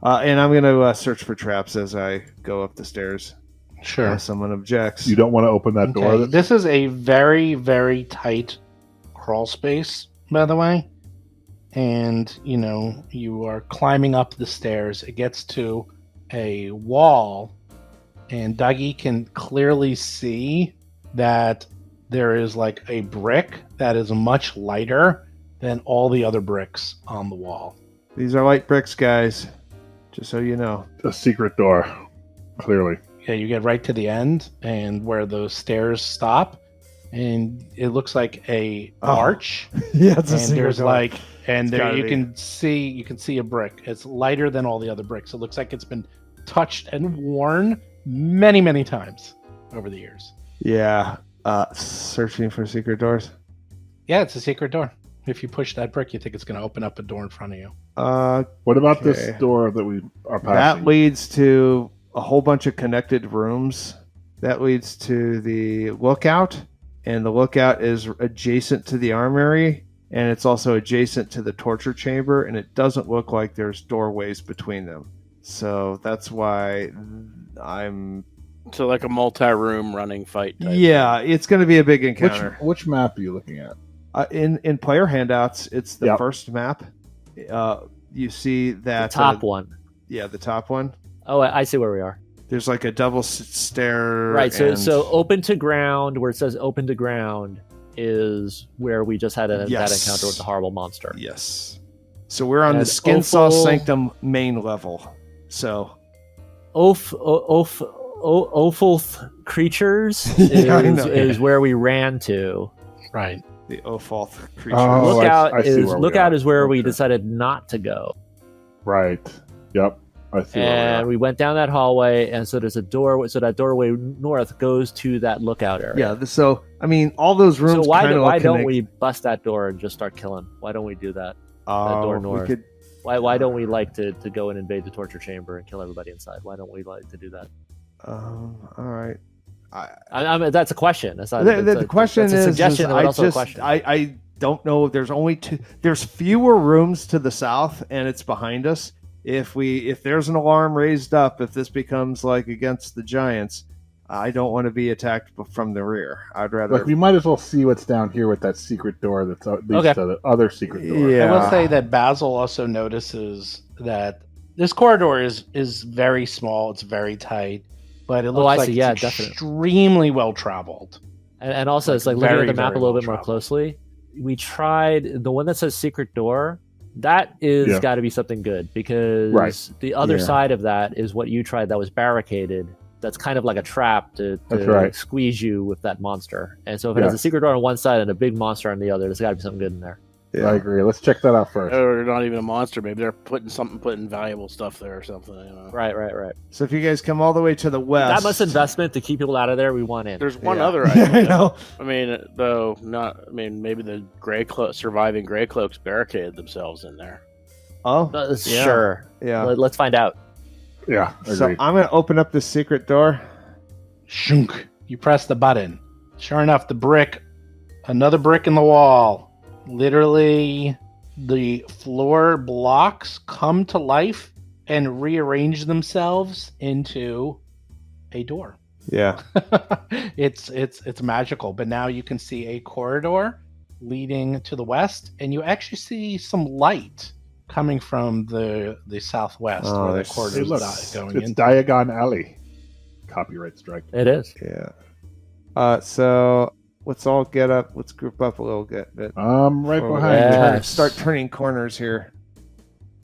And I'm going to search for traps as I go up the stairs. Sure. Unless someone objects. You don't want to open that door. This is a very, very tight crawl space, by the way. And, you are climbing up the stairs. It gets to a wall, and Dougie can clearly see that there is like a brick that is much lighter than all the other bricks on the wall. These are light bricks, guys. Just so you know. A secret door, clearly. Yeah, you get right to the end, and where those stairs stop, and it looks like a arch. Yeah, it's a and secret there's door. like, and there you be. can see a brick. It's lighter than all the other bricks. It looks like it's been touched and worn many, many times over the years. Yeah. Searching for secret doors. Yeah, it's a secret door. If you push that brick, you think it's going to open up a door in front of you. What about this door that we are passing? That leads to a whole bunch of connected rooms. That leads to the lookout, and the lookout is adjacent to the armory, and it's also adjacent to the torture chamber, and it doesn't look like there's doorways between them. So that's why I'm... So like a multi-room running fight type. Yeah, it's going to be a big encounter. Which map are you looking at? In player handouts, it's the Yep. first map. You see that... The top one. Yeah, the top one. Oh, I see where we are. There's like a double stair. Right. and- So open to ground, where it says open to ground, is where we just had that Yes. encounter with the horrible monster. Yes. So we're on the And Skin Saw Opal- Sanctum main level. So Ophalth creatures Yeah, I know. is where we ran to. Right. the Ophalth creature. Oh, Lookout I see where we Lookout are. is where we Okay. decided not to go. Right. Yep. I see where And we we went down that hallway, and so there's a door. So that doorway north goes to that lookout area. Yeah. So I mean, all those rooms. So why kinda why don't connect- we bust that door and just start killing? Why don't we do that? Oh, door we north? could- Why don't we like to go and invade the torture chamber and kill everybody inside? Why don't we like to do that? all right. I mean, that's a question. That's not, The question that's a is, suggestion, but I also a just question. I don't know. There's only two. There's fewer rooms to the south, and it's behind us. If there's an alarm raised up, if this becomes like against the giants, I don't want to be attacked from the rear. I'd rather. Look, we might as well see what's down here with that secret door that leads Okay. to the other secret door. Yeah. I will say that Basil also notices that this corridor is very small. It's very tight, but it looks I like see. Yeah, it's definitely. extremely well traveled. And also, it's like very, looking at the map a very little well bit more traveled. closely. We tried the one that says secret door. That is Yeah. got to be something good, because Right. the other Yeah. side of that is what you tried that was barricaded. That's kind of like a trap to That's right. squeeze you with that monster. And so if it Yeah. has a secret door on one side and a big monster on the other, there's got to be something good in there. I agree. Let's check that out first. Or not even a monster. Maybe they're putting valuable stuff there or something. You know? Right. So if you guys come all the way to the west, That much investment to keep people out of there, we want in. There's one Yeah. other I idea. know. I mean, though, not. I mean, maybe the surviving gray cloaks barricaded themselves in there. Oh, yeah. Sure. Yeah. Let's find out. Yeah, So agreed. I'm gonna open up the secret door. Shunk. You press the button. Sure enough, another brick in the wall. Literally, the floor blocks come to life and rearrange themselves into a door. Yeah. It's magical, but now you can see a corridor leading to the west, and you actually see some light coming from the southwest where the corridor is going It's into. Diagon Alley. Copyright strike. It is. Yeah. So let's all get up. Let's group up a little bit. I'm right Before we behind you. Yes. Start turning corners here.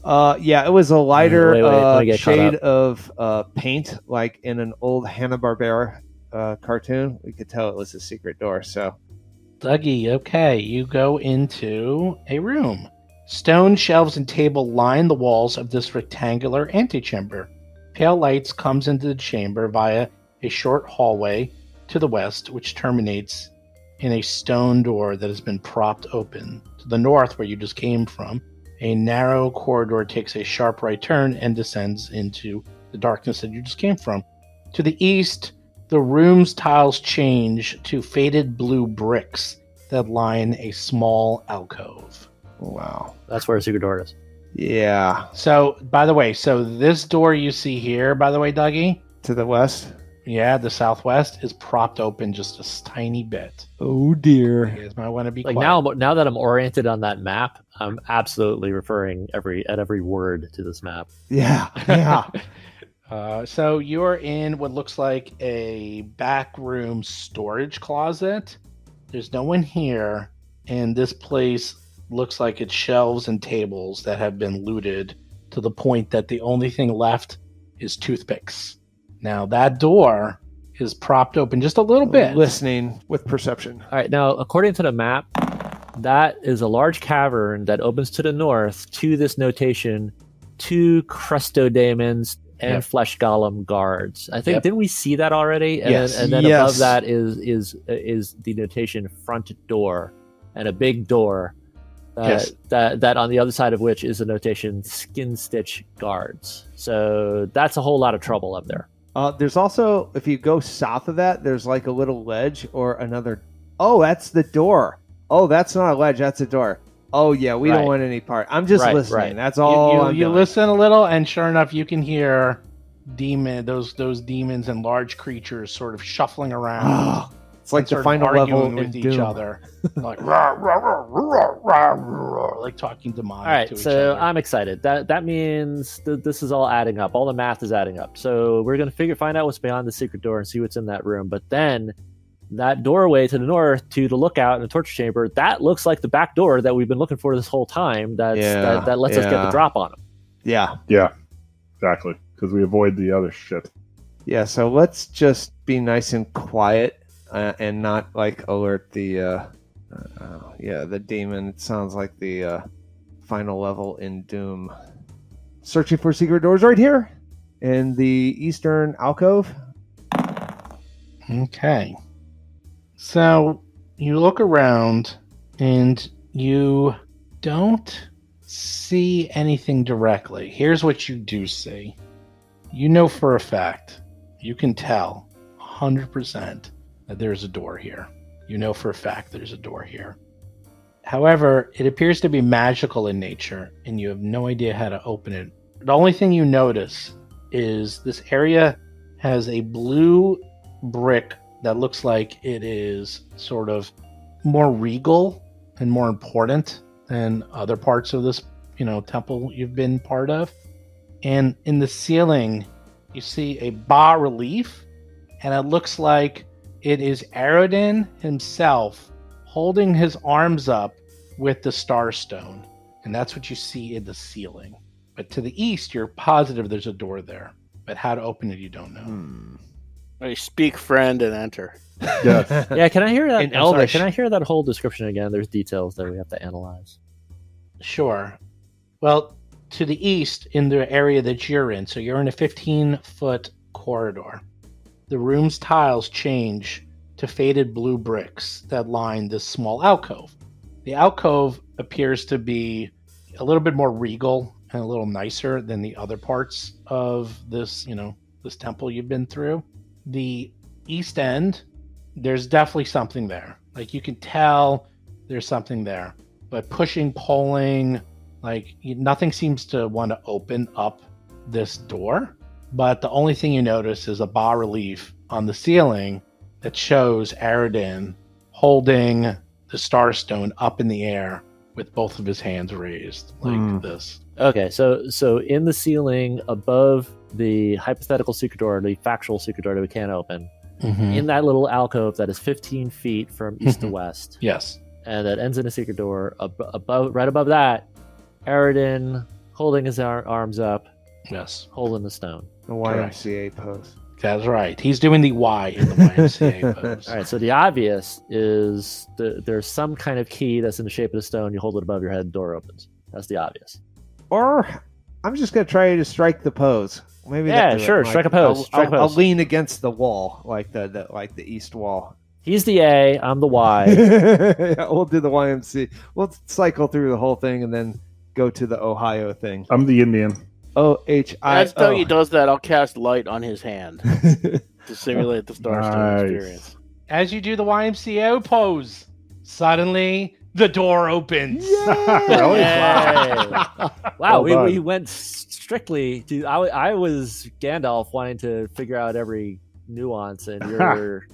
Yeah, it was a lighter Wait, let me get caught shade up. of paint, like in an old Hanna-Barbera cartoon. We could tell it was a secret door. So Dougie, okay, you go into a room. Stone shelves and table line the walls of this rectangular antechamber. Pale lights comes into the chamber via a short hallway to the west, which terminates in a stone door that has been propped open. To the north, where you just came from, a narrow corridor takes a sharp right turn and descends into the darkness that you just came from. To the east, the room's tiles change to faded blue bricks that line a small alcove. wow. That's where a secret door is. Yeah. So, by the way, this door you see here, by the way, Dougie, To the west. yeah, the southwest, is propped open just a tiny bit. Oh dear. You guys might want to be Like quiet. now that I'm oriented on that map, I'm absolutely referring at every word to this map. Yeah. Yeah. So you're in what looks like a back room storage closet. There's no one here, and this place looks like it's shelves and tables that have been looted to the point that the only thing left is toothpicks. Now that door is propped open just a little bit. Listening with perception. All right, now according to the map, that is a large cavern that opens to the north to this notation, 2 crustodemons and Yep. flesh golem guards. I think Yep. didn't we see that already? And Yes. then Yes. above that is the notation front door and a big door. Yes. That on the other side of which is a notation skin stitch guards. So that's a whole lot of trouble up there. There's also, if you go south of that, there's like a little ledge or another. Oh, that's the door. Oh, that's not a ledge. That's a door. Oh, yeah. We Right. don't want any part. I'm just Right, listening. right. That's all. You listen a little, and sure enough, you can hear those demons and large creatures sort of shuffling around. It's like and the sort of final arguing level in with each Doom. other, like rah, rah, rah, rah, rah, rah, like talking demonic All right, to each so other. I'm excited. That means this is all adding up. All the math is adding up. So we're gonna find out what's beyond the secret door and see what's in that room. But then that doorway to the north to the lookout and the torture chamber, that looks like the back door that we've been looking for this whole time. That lets us get the drop on them. Yeah. Yeah, exactly. Because we avoid the other shit. Yeah. So let's just be nice and quiet and not like alert the the demon. It sounds like the final level in Doom. Searching for secret doors right here in the eastern alcove. Okay. So you look around and you don't see anything directly. Here's what you do see. You know for a fact, you can tell 100% that there's a door here. You know for a fact there's a door here. However, it appears to be magical in nature, and you have no idea how to open it. The only thing you notice is this area has a blue brick that looks like it is sort of more regal and more important than other parts of this, temple you've been part of. And in the ceiling, you see a bas relief, and it looks like it is Arodin himself holding his arms up with the Starstone. And that's what you see in the ceiling. But to the east, you're positive there's a door there. But how to open it, you don't know. Hey, speak, friend, and enter. Yes. Yeah, can I hear that? In I'm sorry, Elvish. can I hear that whole description again? There's details that we have to analyze. Sure. Well, to the east, in the area that you're in, so you're in a 15-foot corridor. The room's tiles change to faded blue bricks that line this small alcove. The alcove appears to be a little bit more regal and a little nicer than the other parts of this, this temple you've been through. The east end, there's definitely something there. Like, you can tell there's something there. But pushing, pulling, nothing seems to want to open up this door, but the only thing you notice is a bas-relief on the ceiling that shows Aridin holding the Starstone up in the air with both of his hands raised like this. Okay, so in the ceiling above the hypothetical secret door, the factual secret door that we can't open, in that little alcove that is 15 feet from east to west, Yes. and that ends in a secret door, right above that, Aridin holding his arms up, Yes. holding the stone. The YMCA pose. That's right. He's doing the Y in the YMCA pose. All right, so the obvious is there's some kind of key that's in the shape of the stone. You hold it above your head, door opens. That's the obvious. Or I'm just gonna try to strike the pose. Maybe sure. Strike a pose. I'll lean against the wall, like the east wall. He's the A. I'm the Y. Yeah, we'll do the YMC. We'll cycle through the whole thing and then go to the Ohio thing. I'm the Indian. OHIO. After he does that, I'll cast light on his hand to simulate the Starstone experience. As you do the YMCA pose, suddenly the door opens. Wow, Well we went strictly to. I was Gandalf wanting to figure out every nuance, and you're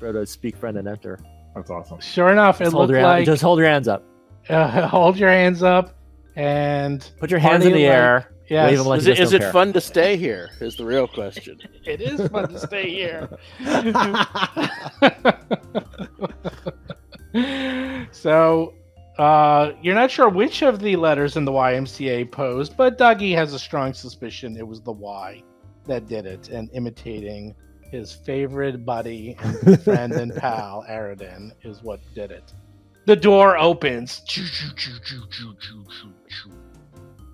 Frodo speak, friend, and enter. That's awesome. Sure enough, it looked like just hold your hands up. Hold your hands up and Put your hands in the air. Yes. Wave them like Is it fun to stay here? Is the real question. It is fun to stay here. So, you're not sure which of the letters in the YMCA posed, but Dougie has a strong suspicion it was the Y that did it, and imitating his favorite buddy and friend and pal, Aridin, is what did it. The door opens.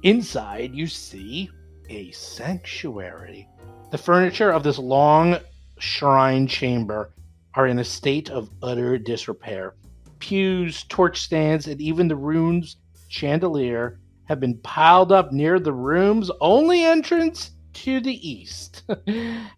Inside, you see a sanctuary. The furniture of this long shrine chamber are in a state of utter disrepair. Pews, torch stands, and even the room's chandelier have been piled up near the room's only entrance to the east.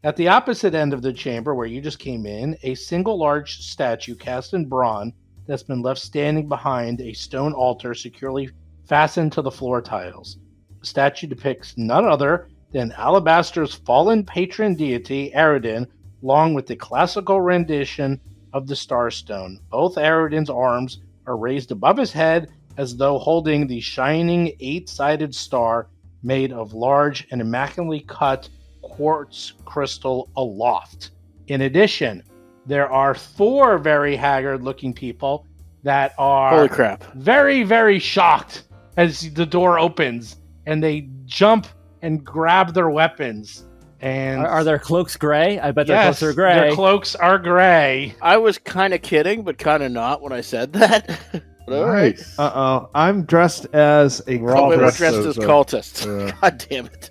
At the opposite end of the chamber, where you just came in, a single large statue cast in bronze that's been left standing behind a stone altar securely fastened to the floor tiles. The statue depicts none other than Alabaster's fallen patron deity, Aridin, along with the classical rendition of the Starstone. Both Aridin's arms are raised above his head as though holding the shining 8-sided star made of large and immaculately cut quartz crystal aloft. In addition, there are 4 very haggard-looking people that are Holy crap. very, very shocked as the door opens, and they jump and grab their weapons. And Are their cloaks gray? I bet their yes, cloaks are gray. their cloaks are gray. I was kind of kidding, but kind of not when I said that. But all right. Nice. Uh-oh. I'm dressed as a We're all We're cultist. dressed as cultists. God damn it.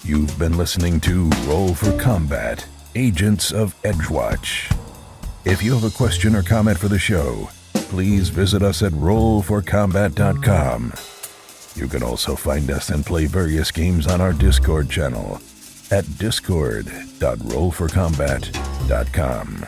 You've been listening to Roll for Combat, Agents of Edgewatch. If you have a question or comment for the show, please visit us at rollforcombat.com. You can also find us and play various games on our Discord channel at discord.rollforcombat.com.